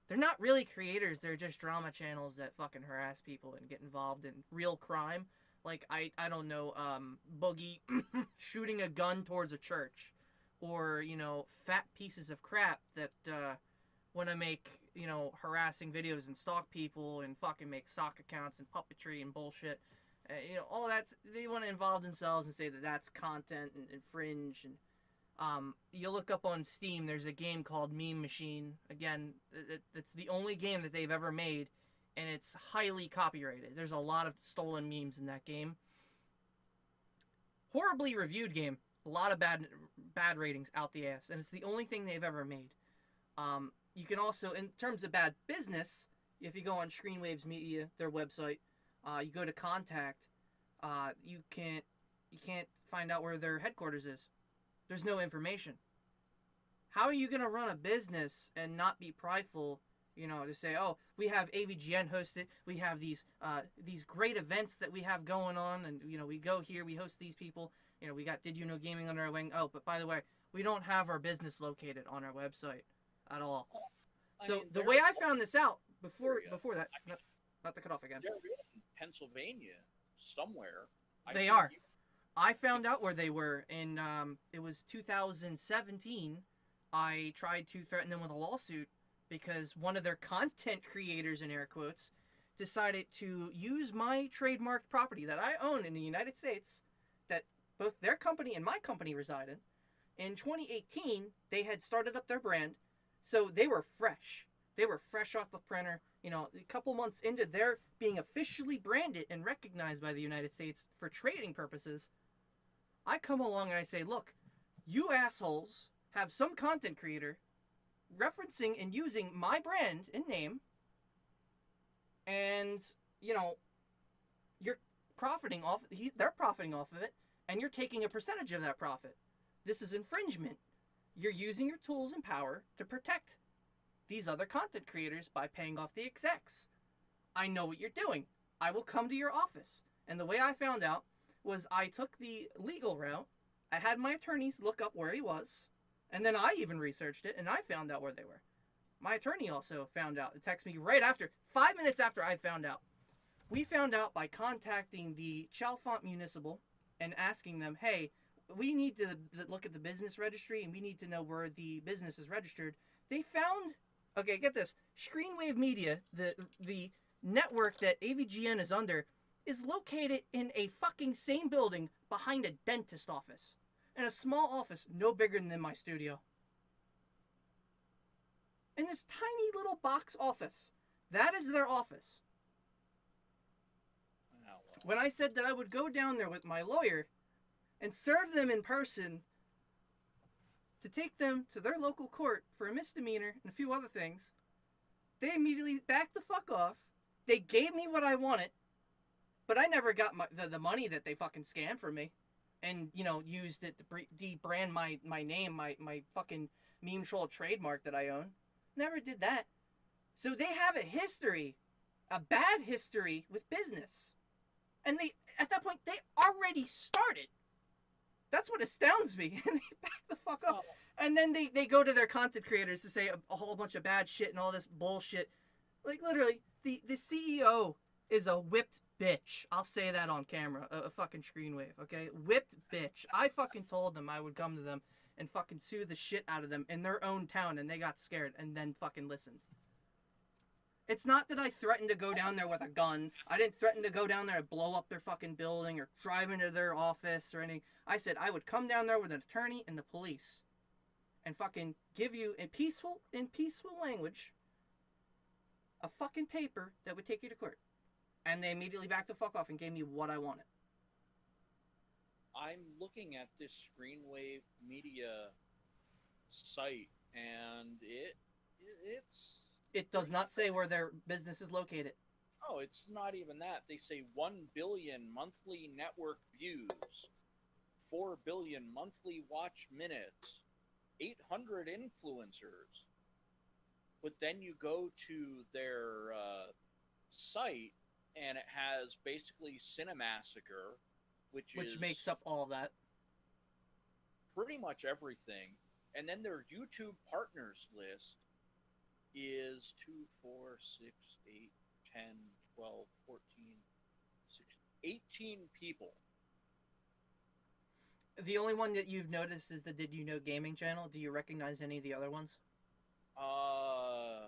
they're not really creators, they're just drama channels that fucking harass people and get involved in real crime. Like, I don't know, Boogie shooting a gun towards a church, or, fat pieces of crap that want to make, harassing videos and stalk people and fucking make sock accounts and puppetry and bullshit. All that, they want to involve themselves and say that that's content and fringe. And you look up on Steam, there's a game called Meme Machine. Again, it's the only game that they've ever made, and it's highly copyrighted. There's a lot of stolen memes in that game. Horribly reviewed game. A lot of bad ratings out the ass, and it's the only thing they've ever made. You can also, in terms of bad business, if you go on Screenwave's media, their website, you go to contact, you can't find out where their headquarters is. There's no information. How are you gonna run a business and not be prideful? To say, oh, we have AVGN hosted, we have these great events that we have going on, and we go here, we host these people. We got Did You Know Gaming under our wing. Oh, but by the way, we don't have our business located on our website at all. So the way I found this out before that, not to cut off again. They're in Pennsylvania somewhere. They are. I found out where they were in, it was 2017. I tried to threaten them with a lawsuit because one of their content creators, in air quotes, decided to use my trademarked property that I own in the United States, that both their company and my company reside in. In 2018, they had started up their brand, so they were fresh. They were fresh off the printer. A couple months into their being officially branded and recognized by the United States for trading purposes, I come along and I say, look, you assholes have some content creator referencing and using my brand and name, and, you're profiting off, they're profiting off of it, and you're taking a percentage of that profit. This is infringement. You're using your tools and power to protect these other content creators by paying off the execs. I know what you're doing. I will come to your office. And the way I found out was I took the legal route. I had my attorneys look up where he was, and then I even researched it, and I found out where they were. My attorney also found out. It texted me right after, 5 minutes after I found out. We found out by contacting the Chalfont Municipal and asking them, hey, we need to look at the business registry, and we need to know where the business is registered. They found, okay, get this, Screenwave Media, the network that AVGN is under, is located in a fucking same building behind a dentist office. in a small office no bigger than my studio. In this tiny little box office. That is their office. Oh, well. When I said that I would go down there with my lawyer and serve them in person to take them to their local court for a misdemeanor and a few other things, they immediately backed the fuck off. They gave me what I wanted, but I never got the money that they fucking scanned from me and, you know, used it to debrand my name, my fucking meme troll trademark that I own. Never did that. So they have a history, a bad history with business. And they, at that point, they already started. That's what astounds me. And they back the fuck up. Oh. And then they go to their content creators to say a whole bunch of bad shit and all this bullshit. Like, literally, the CEO is a whipped bitch. I'll say that on camera. A fucking Screenwave, okay? Whipped bitch. I fucking told them I would come to them and fucking sue the shit out of them in their own town, and they got scared and then fucking listened. It's not that I threatened to go down there with a gun. I didn't threaten to go down there and blow up their fucking building or drive into their office or anything. I said I would come down there with an attorney and the police and fucking give you in peaceful language a fucking paper that would take you to court. And they immediately backed the fuck off and gave me what I wanted. I'm looking at this Screenwave media site, and it's... It does not say where their business is located. Oh, it's not even that. They say 1 billion monthly network views, 4 billion monthly watch minutes, 800 influencers. But then you go to their site, and it has basically Cinemassacre, which makes up all that. Pretty much everything. And then their YouTube partners list is 2, 4, 6, 8, 10, 12, 14, 16, 18 people. The only one that you've noticed is the Did You Know Gaming channel. Do you recognize any of the other ones? I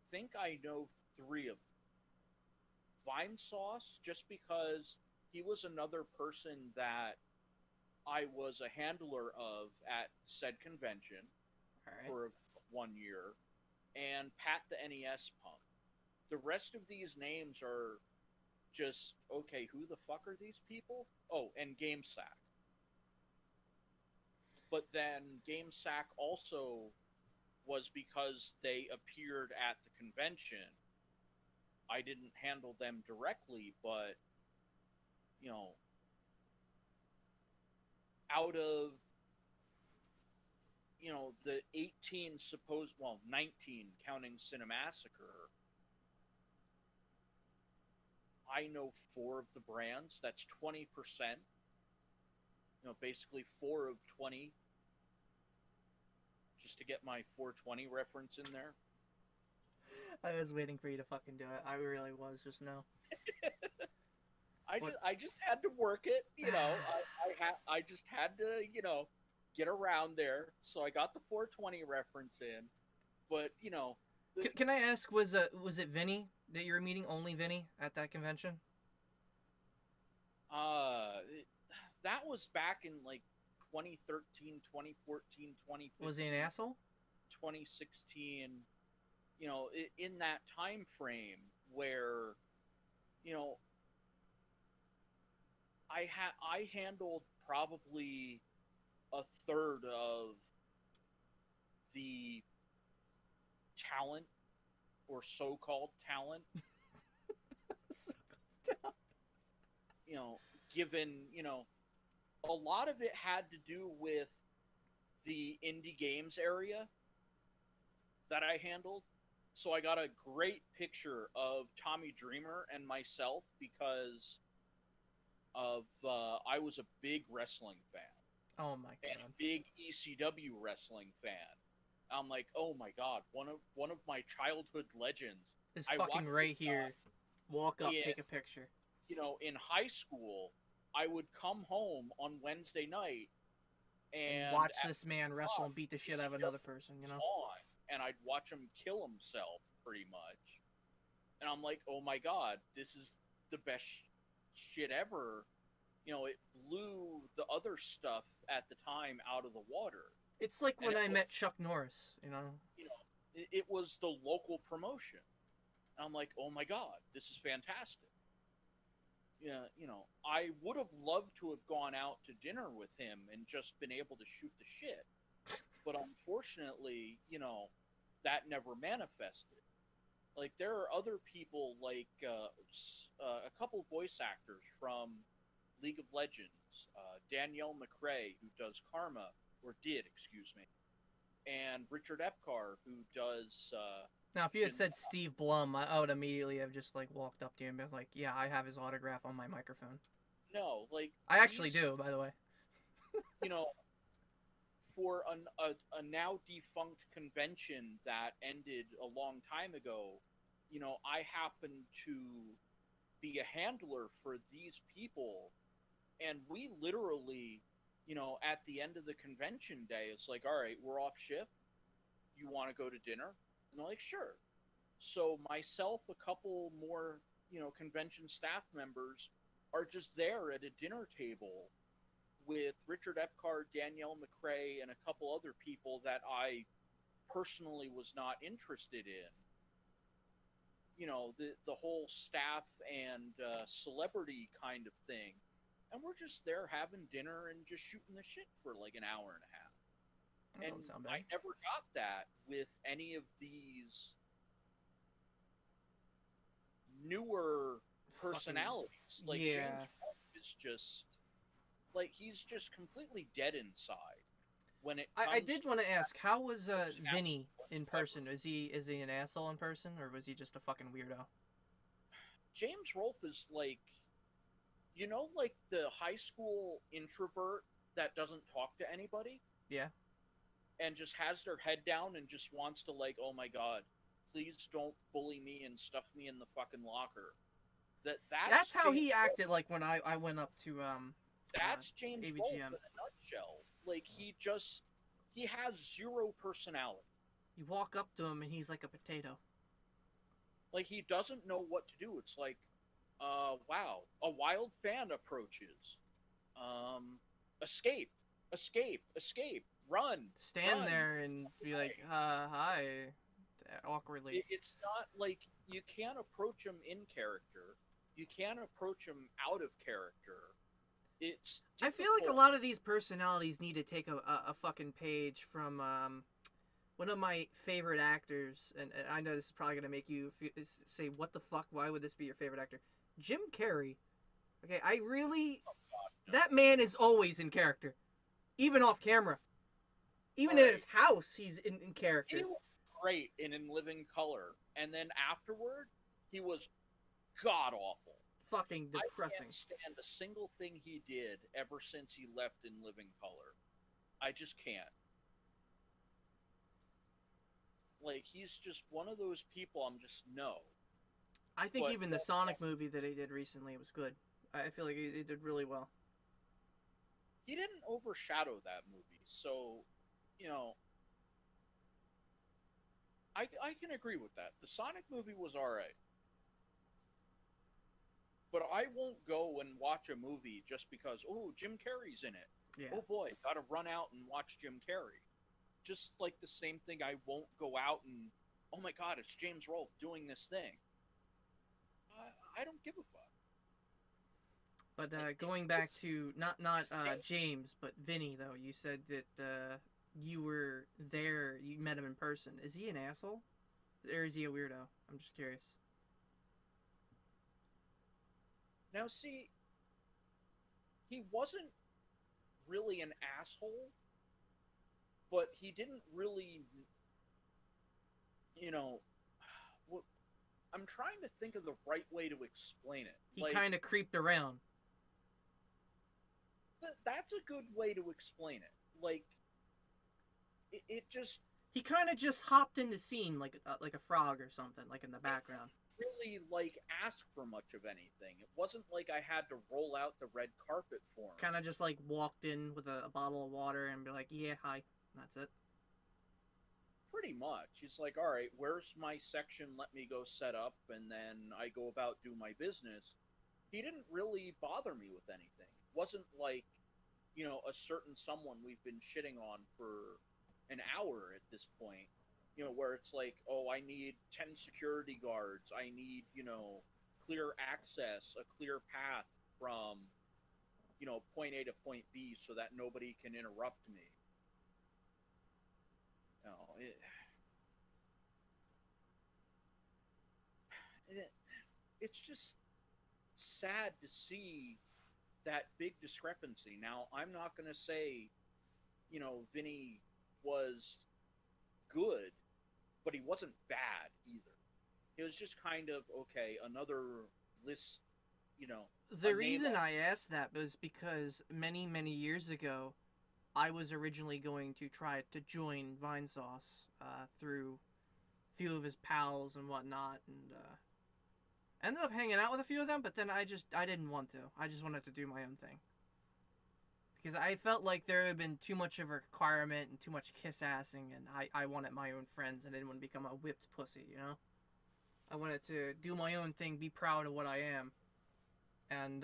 think I know 3 of them. Vine Sauce, just because he was another person that I was a handler of at said convention for 1 year, and Pat the NES Punk. The rest of these names are just, okay, who the fuck are these people? Oh, and GameSack. But then GameSack also was because they appeared at the convention. I didn't handle them directly, but, you know, out of, you know, the 18 19 counting Cinemassacre, I know 4 of the brands. That's 20%. You know, basically 4 of 20. Just to get my 420 reference in there. I was waiting for you to fucking do it. I really was just now. I just had to work it, you know. I just had to, you know, get around there. So I got the 420 reference in. But, you know, can I ask, was it Vinny that you were meeting? Only Vinny at that convention? That was back in like 2013, 2014, 2015. Was he an asshole? 2016. You know, in that time frame where, you know, I handled probably a third of the talent, or so-called talent. You know, given, you know, a lot of it had to do with the indie games area that I handled. So I got a great picture of Tommy Dreamer and myself because of I was a big wrestling fan. Oh my god. And a big ECW wrestling fan. I'm like, oh my god, one of my childhood legends is fucking right here. Walk up, take a picture. You know, in high school, I would come home on Wednesday night and watch this man wrestle and beat the shit out of another person, you know? And I'd watch him kill himself, pretty much. And I'm like, oh my god, this is the best shit ever. it blew the other stuff at the time out of the water. It's like And when I met Chuck Norris, you know? it was the local promotion. And I'm like, oh my God, this is fantastic. Yeah, I would have loved to have gone out to dinner with him and just been able to shoot the shit. But unfortunately, that never manifested. Like, there are other people, like a couple voice actors from League of Legends, Danielle McRae, who does Karma, or did, excuse me, and Richard Epcar, who does. Now, if you had said Steve Blum, I would immediately have just like walked up to him and been like, "Yeah, I have his autograph on my microphone." No, like I actually do, by the way. you know, for a now defunct convention that ended a long time ago, I happen to be a handler for these people, and we literally, at the end of the convention day, it's like, all right, we're off shift. You want to go to dinner? And they're like, sure. So myself, a couple more, convention staff members are just there at a dinner table with Richard Epcar, Danielle McRae, and a couple other people that I personally was not interested in. The whole staff and celebrity kind of thing. And we're just there having dinner and just shooting the shit for like an hour and a half. That And doesn't sound bad. I never got that with any of these newer personalities. Like, yeah. James Rolfe is just like, he's just completely dead inside. When it I did want to ask, how was Vinny in person? Is he an asshole in person, or was he just a fucking weirdo? James Rolfe is like, like the high school introvert that doesn't talk to anybody? Yeah. And just has their head down and just wants to, like, oh my God, please don't bully me and stuff me in the fucking locker. That's how he acted like when I went up to that's James AVGN. Rolfe in a nutshell. Like, he has zero personality. You walk up to him and he's like a potato. Like, he doesn't know what to do. It's like, wow, a wild fan approaches. Escape, run. Stand there and be like, hi, awkwardly. It's not like, you can't approach him in character. You can't approach him out of character. It's difficult. I feel like a lot of these personalities need to take a fucking page from one of my favorite actors, and I know this is probably going to make you say, what the fuck, why would this be your favorite actor? Jim Carrey. Okay, I really... Oh, God, no. That man is always in character. Even off camera. Even in his house, he's in character. He was great in Living Color, and then afterward, he was god-awful. Fucking depressing. I can't stand a single thing he did ever since he left in Living Color. I just can't. Like, he's just one of those people I'm just, no. I think even the Sonic movie that he did recently was good. I feel like he did really well. He didn't overshadow that movie, so, I can agree with that. The Sonic movie was alright. But I won't go and watch a movie just because, oh, Jim Carrey's in it. Yeah. Oh boy, gotta run out and watch Jim Carrey. Just like the same thing, I won't go out and, oh my God, it's James Rolfe doing this thing. I don't give a fuck. But going back to, not James, but Vinny, though, you said that you were there, you met him in person. Is he an asshole? Or is he a weirdo? I'm just curious. Now, see, he wasn't really an asshole, but he didn't really, I'm trying to think of the right way to explain it. He kind of creeped around. That's a good way to explain it. Like, it just... He kind of just hopped in the scene like a frog or something, like in the background. Really, ask for much of anything. It wasn't like I had to roll out the red carpet for him. Kind of just walked in with a bottle of water and be like, yeah, hi. That's it. Pretty much. He's like, all right, where's my section? Let me go set up, and then I go about do my business. He didn't really bother me with anything. wasn't like, a certain someone we've been shitting on for an hour at this point, where it's like, oh, I need 10 security guards, I need, clear access, a clear path from, point A to point B so that nobody can interrupt me. No, it's just sad to see that big discrepancy. Now, I'm not going to say, Vinny was good, but he wasn't bad either. It was just kind of, okay, another list, The reason I asked that was because many, many years ago, I was originally going to try to join Vinesauce through a few of his pals and whatnot, and ended up hanging out with a few of them, but then I didn't want to. I just wanted to do my own thing. Because I felt like there had been too much of a requirement and too much kiss-assing, and I wanted my own friends. I didn't want to become a whipped pussy, I wanted to do my own thing, be proud of what I am. And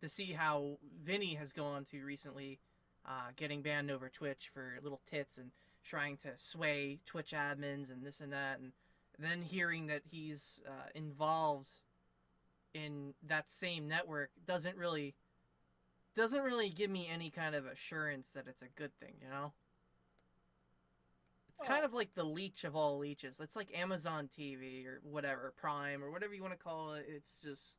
to see how Vinny has gone to recently, getting banned over Twitch for little tits and trying to sway Twitch admins and this and that, and then hearing that he's involved in that same network doesn't really give me any kind of assurance that it's a good thing, It's kind of like the leech of all leeches. It's like Amazon TV or whatever, Prime or whatever you want to call it. It's just,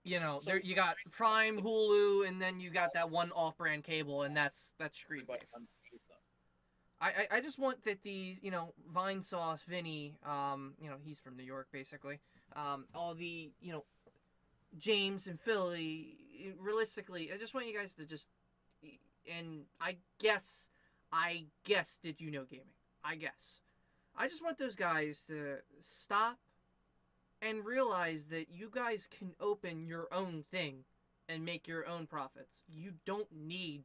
so, there you got Prime, Hulu, and then you got that one off-brand cable, and that's Screenwave. I just want that these, Vinesauce, Vinny, he's from New York, basically. All the, James and Philly, realistically, I just want you guys to just, and I guess, did you know gaming? I guess. I just want those guys to stop and realize that you guys can open your own thing and make your own profits. You don't need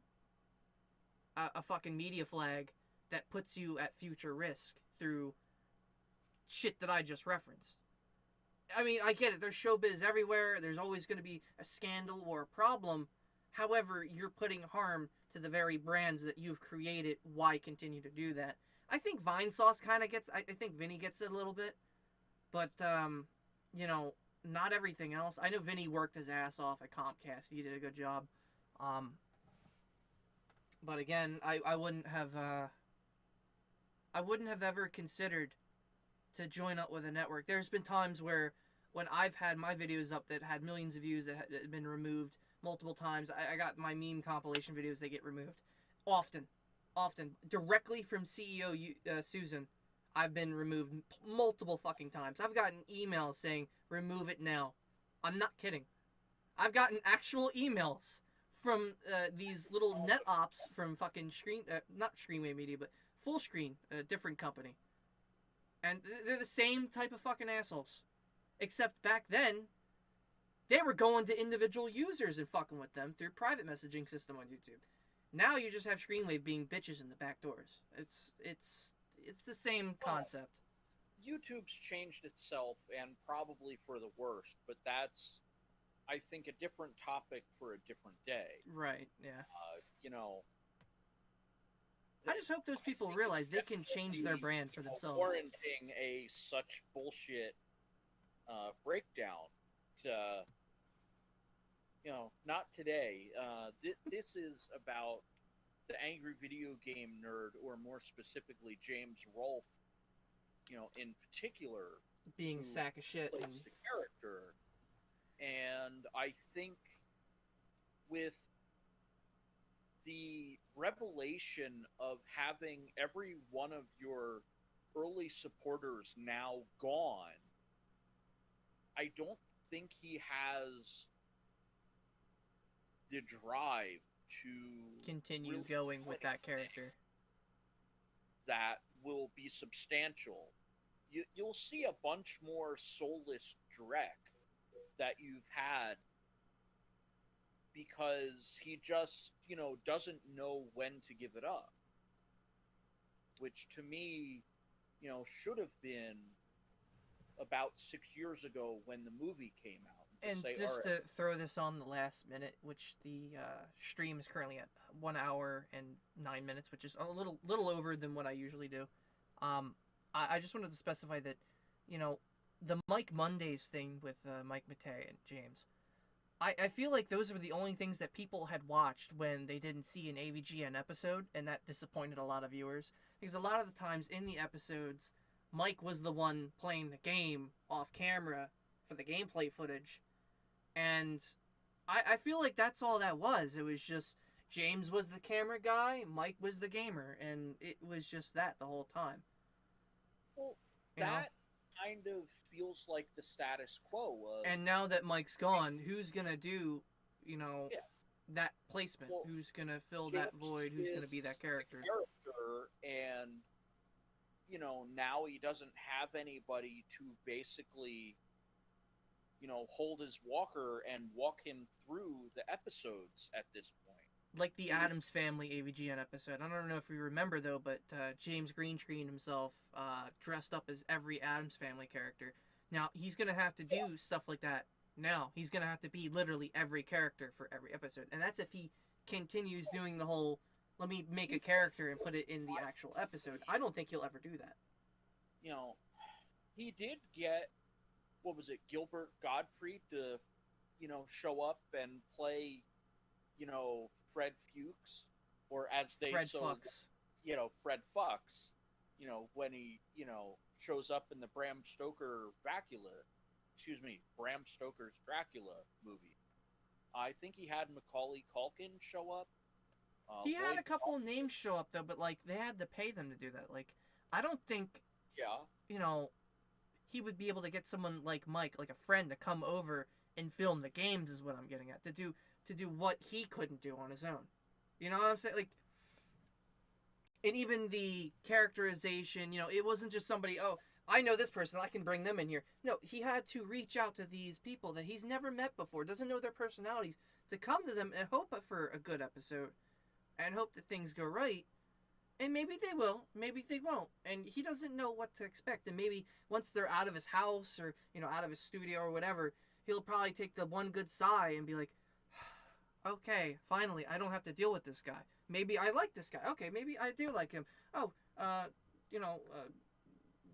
a fucking media flag that puts you at future risk through shit that I just referenced. I mean, I get it. There's showbiz everywhere. There's always going to be a scandal or a problem. However, you're putting harm to the very brands that you've created. Why continue to do that? I think Vinesauce kind of gets... I think Vinny gets it a little bit. But, not everything else. I know Vinny worked his ass off at Comcast. He did a good job. But again, I wouldn't have... I wouldn't have ever considered to join up with a network. There's been times where when I've had my videos up that had millions of views that had been removed multiple times, I got my meme compilation videos that get removed. Often. Directly from CEO Susan, I've been removed multiple fucking times. I've gotten emails saying, remove it now. I'm not kidding. I've gotten actual emails from these little net ops from fucking not Screenwave Media, but Full Screen, a different company. And they're the same type of fucking assholes. Except back then, they were going to individual users and fucking with them through private messaging system on YouTube. Now you just have Screenwave being bitches in the back doors. It's the same concept. YouTube's changed itself, and probably for the worst, but that's, I think, a different topic for a different day. Right, yeah. I just hope those people realize they can change their brand for themselves. Warranting a such bullshit breakdown. Not today. This is about the angry video game nerd, or more specifically, James Rolfe, in particular. Being a sack of shit. And the character. And I think with the revelation of having every one of your early supporters now gone, I don't think he has the drive to continue really going with that character. That will be substantial. You'll see a bunch more soulless Drek that you've had, because he just, doesn't know when to give it up. Which to me, should have been about 6 years ago when the movie came out. to And say, all just right, to throw this on the last minute, which the stream is currently at 1 hour and 9 minutes, which is a little over than what I usually do. I just wanted to specify that, you know, the Mike Mondays thing with Mike Matei and James. I feel like those were the only things that people had watched when they didn't see an AVGN episode, and that disappointed a lot of viewers. Because a lot of the times in the episodes, Mike was the one playing the game off camera for the gameplay footage, and I feel like that's all that was. It was just James was the camera guy, Mike was the gamer, and it was just that the whole time. well, You know? that kind of feels like the status quo of, And now that Mike's gone, who's gonna do, you know, yeah, that placement? well, Who's gonna fill James that void? Who's is gonna be that the character? character, and now he doesn't have anybody to basically, hold his walker and walk him through the episodes at this point. Like the Addams Family AVGN episode. I don't know if you remember though, but James green screened himself dressed up as every Addams Family character. Now he's gonna have to do stuff like that. Now he's gonna have to be literally every character for every episode, and that's if he continues doing the whole let me make a character and put it in the actual episode. I don't think he'll ever do that. You know, he did get, what was it, Gilbert Gottfried to, show up and play, Fred Fuchs, or as they Fred Fox. Fred Fox, when he, shows up in the Bram Stoker's Dracula movie. I think he had Macaulay Culkin show up. He had Lloyd a couple of names show up though, but like they had to pay them to do that. Like I don't think Yeah. He would be able to get someone like Mike, like a friend, to come over and film the games. Is what I'm getting at. To do what he couldn't do on his own. You know what I'm saying? Like, and even the characterization. It wasn't just somebody. Oh, I know this person. I can bring them in here. No, he had to reach out to these people that he's never met before, doesn't know their personalities, to come to them and hope for a good episode, and hope that things go right. And maybe they will, maybe they won't. And he doesn't know what to expect. And maybe once they're out of his house or, out of his studio or whatever, he'll probably take the one good sigh and be like, okay, finally, I don't have to deal with this guy. Maybe I like this guy. Okay, maybe I do like him. Oh,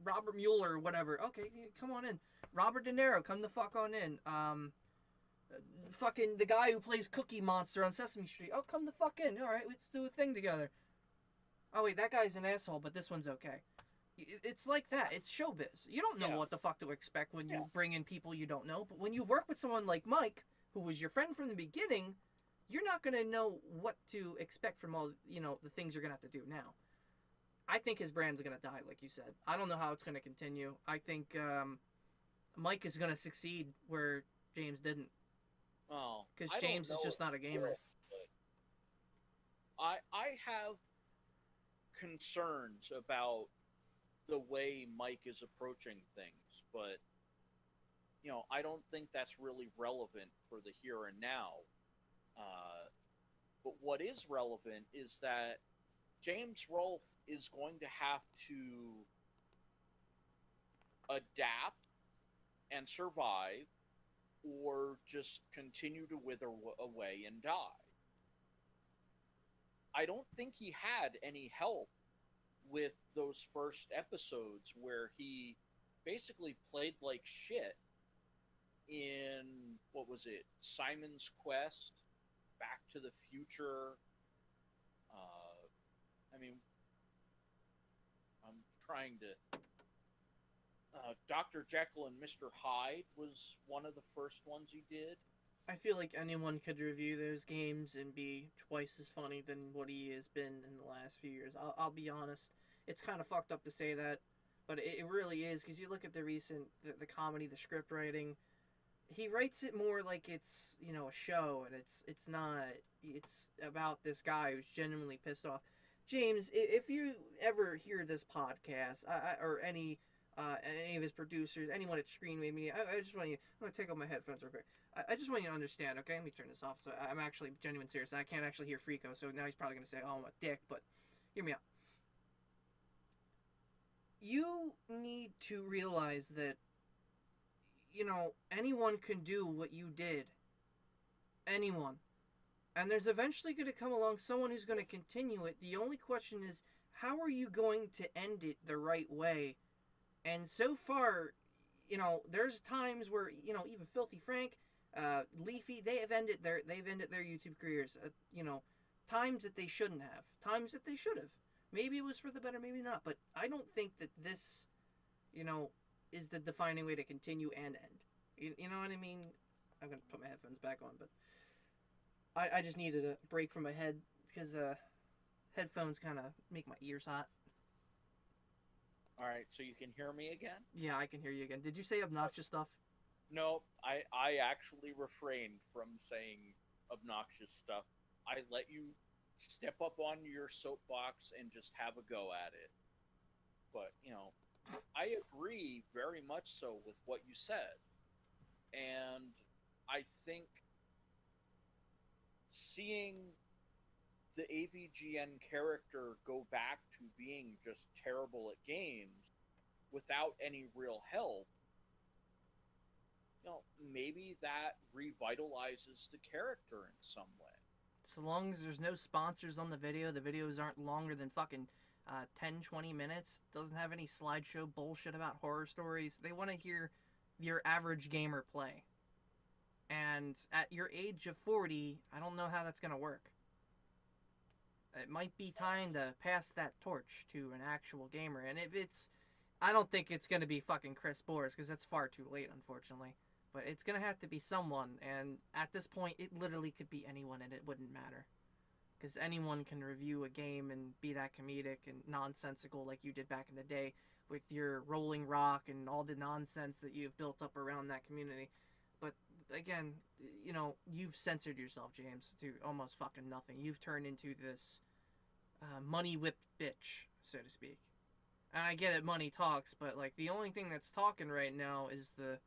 Robert Mueller or whatever. Okay, come on in. Robert De Niro, come the fuck on in. Fucking the guy who plays Cookie Monster on Sesame Street. Oh, come the fuck in. All right, let's do a thing together. Oh wait, that guy's an asshole, but this one's okay. It's like that. It's showbiz. You don't know what the fuck to expect when you bring in people you don't know. But when you work with someone like Mike, who was your friend from the beginning, you're not gonna know what to expect from all the things you're gonna have to do now. I think his brand's gonna die, like you said. I don't know how it's gonna continue. I think Mike is gonna succeed where James didn't. Oh, because James is just not a gamer. I have concerns about the way Mike is approaching things, but I don't think that's really relevant for the here and now. But what is relevant is that James Rolfe is going to have to adapt and survive, or just continue to wither away and die. I don't think he had any help with those first episodes where he basically played like shit in, what was it, Simon's Quest, Back to the Future. I'm trying to... Dr. Jekyll and Mr. Hyde was one of the first ones he did. I feel like anyone could review those games and be twice as funny than what he has been in the last few years. I'll be honest. It's kind of fucked up to say that, but it really is, because you look at the recent, the comedy, the script writing, he writes it more like it's, a show, and it's not. It's about this guy who's genuinely pissed off. James, if you ever hear this podcast, or any of his producers, anyone at Screenwave Media, I just want you... I'm going to take off my headphones real quick. I just want you to understand, okay? Let me turn this off. So I'm actually genuine serious. I can't actually hear Frico, so now he's probably going to say, oh, I'm a dick, but hear me out. You need to realize that you know, anyone can do what you did. Anyone. And there's eventually going to come along someone who's going to continue it. The only question is, how are you going to end it the right way? And so far, you know, there's times where, you know, even Filthy Frank, Leafy, they've ended their YouTube careers. You know, times that they shouldn't have, times that they should have. Maybe it was for the better, maybe not. But I don't think that this, you know, is the defining way to continue and end. You know what I mean? I'm gonna put my headphones back on, but I just needed a break from my head because headphones kind of make my ears hot. All right, so you can hear me again? Yeah, I can hear you again. Did you say obnoxious stuff? No, I actually refrained from saying obnoxious stuff. I let you step up on your soapbox and just have a go at it. But, you know, I agree very much so with what you said. And I think seeing the AVGN character go back to being just terrible at games without any real help, you know, maybe that revitalizes the character in some way. So long as there's no sponsors on the videos aren't longer than fucking 10, 20 minutes, doesn't have any slideshow bullshit about horror stories. They want to hear your average gamer play. And at your age of 40, I don't know how that's going to work. It might be time to pass that torch to an actual gamer. And if it's... I don't think it's going to be fucking Chris Boris, because that's far too late, unfortunately. But it's going to have to be someone. And at this point, it literally could be anyone, and it wouldn't matter. Because anyone can review a game and be that comedic and nonsensical like you did back in the day with your Rolling Rock and all the nonsense that you've built up around that community. But again, you know, you've censored yourself, James, to almost fucking nothing. You've turned into this money-whipped bitch, so to speak. And I get it, money talks, but like the only thing that's talking right now is the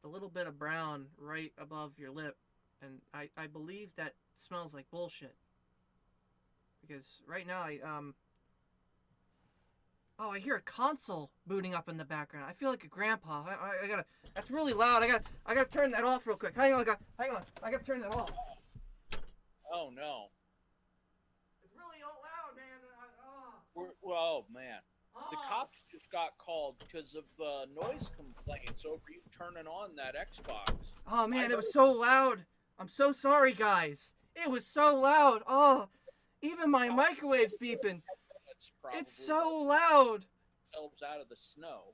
little bit of brown right above your lip. And I believe that smells like bullshit. Because right now I hear a console booting up in the background. I feel like a grandpa. I gotta. That's really loud. I gotta turn that off real quick. Hang on. I gotta turn that off. Oh no. It's really loud, man. Well, man. The cops just got called because of noise complaints over you turning on that Xbox. Oh man, it was so loud. I'm so sorry, guys. It was so loud. Oh, even my microwave's beeping. It's so loud. Themselves out of the snow.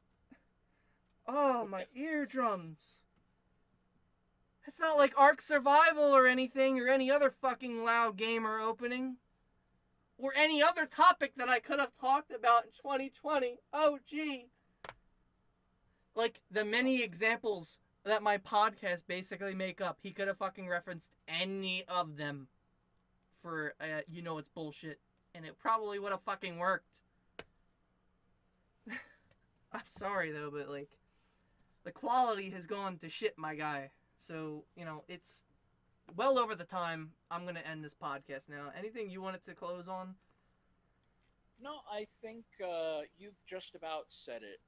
Oh, my eardrums. It's not like Ark Survival or anything, or any other fucking loud gamer opening. Or any other topic that I could have talked about in 2020. Oh, gee. Like, the many examples that my podcast basically make up. He could have fucking referenced any of them for, you know it's bullshit. And it probably would have fucking worked. I'm sorry, though, but, like, the quality has gone to shit, my guy. So, you know, it's well over the time. I'm going to end this podcast now. Anything you wanted to close on? No, I think you've just about said it.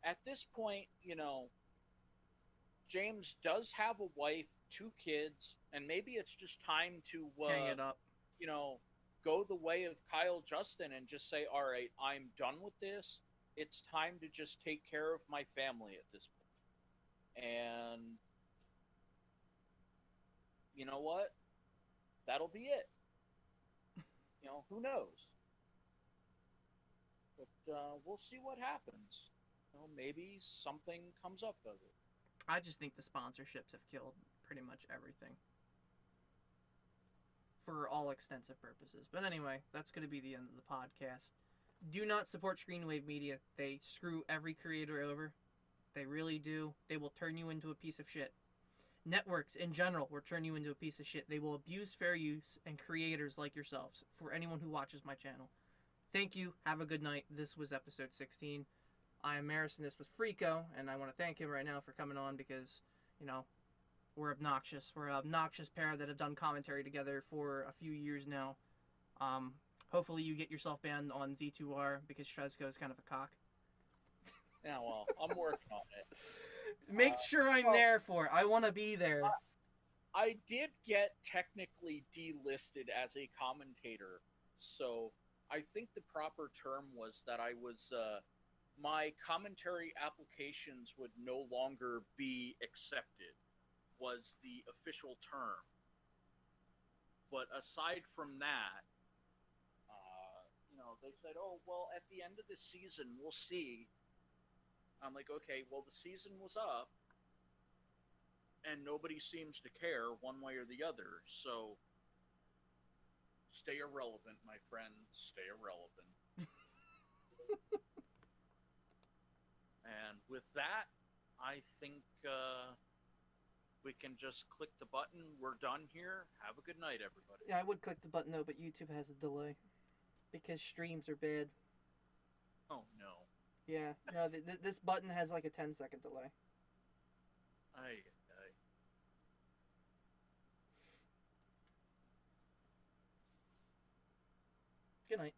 At this point, you know, James does have a wife, 2 kids, and maybe it's just time to hang it up. You know, go the way of Kyle Justin and just say, all right, I'm done with this. It's time to just take care of my family at this point. And you know what? That'll be it. You know, who knows? But we'll see what happens. You know, maybe something comes up of it. I just think the sponsorships have killed pretty much everything. For all extensive purposes. But anyway, that's going to be the end of the podcast. Do not support Screenwave Media. They screw every creator over. They really do. They will turn you into a piece of shit. Networks in general will turn you into a piece of shit. They will abuse fair use and creators like yourselves for anyone who watches my channel. Thank you. Have a good night. This was episode 16. I am Maris and this was Freako, and I want to thank him right now for coming on because, you know, we're obnoxious. We're an obnoxious pair that have done commentary together for a few years now. Hopefully you get yourself banned on Z2R because Strezko is kind of a cock. Yeah, well, I'm working on it. Make sure I'm well, there for it. I want to be there. I did get technically delisted as a commentator, so I think the proper term was that I was my commentary applications would no longer be accepted was the official term. But aside from that, they said, "Oh, well, at the end of the season, we'll see." I'm like, "Okay, well, the season was up, and nobody seems to care one way or the other. So stay irrelevant, my friend. Stay irrelevant." And with that, I think we can just click the button. We're done here. Have a good night, everybody. Yeah, I would click the button though, but YouTube has a delay because streams are bad. Oh no. Yeah, no, this button has like a 10-second delay. Aye. Good night.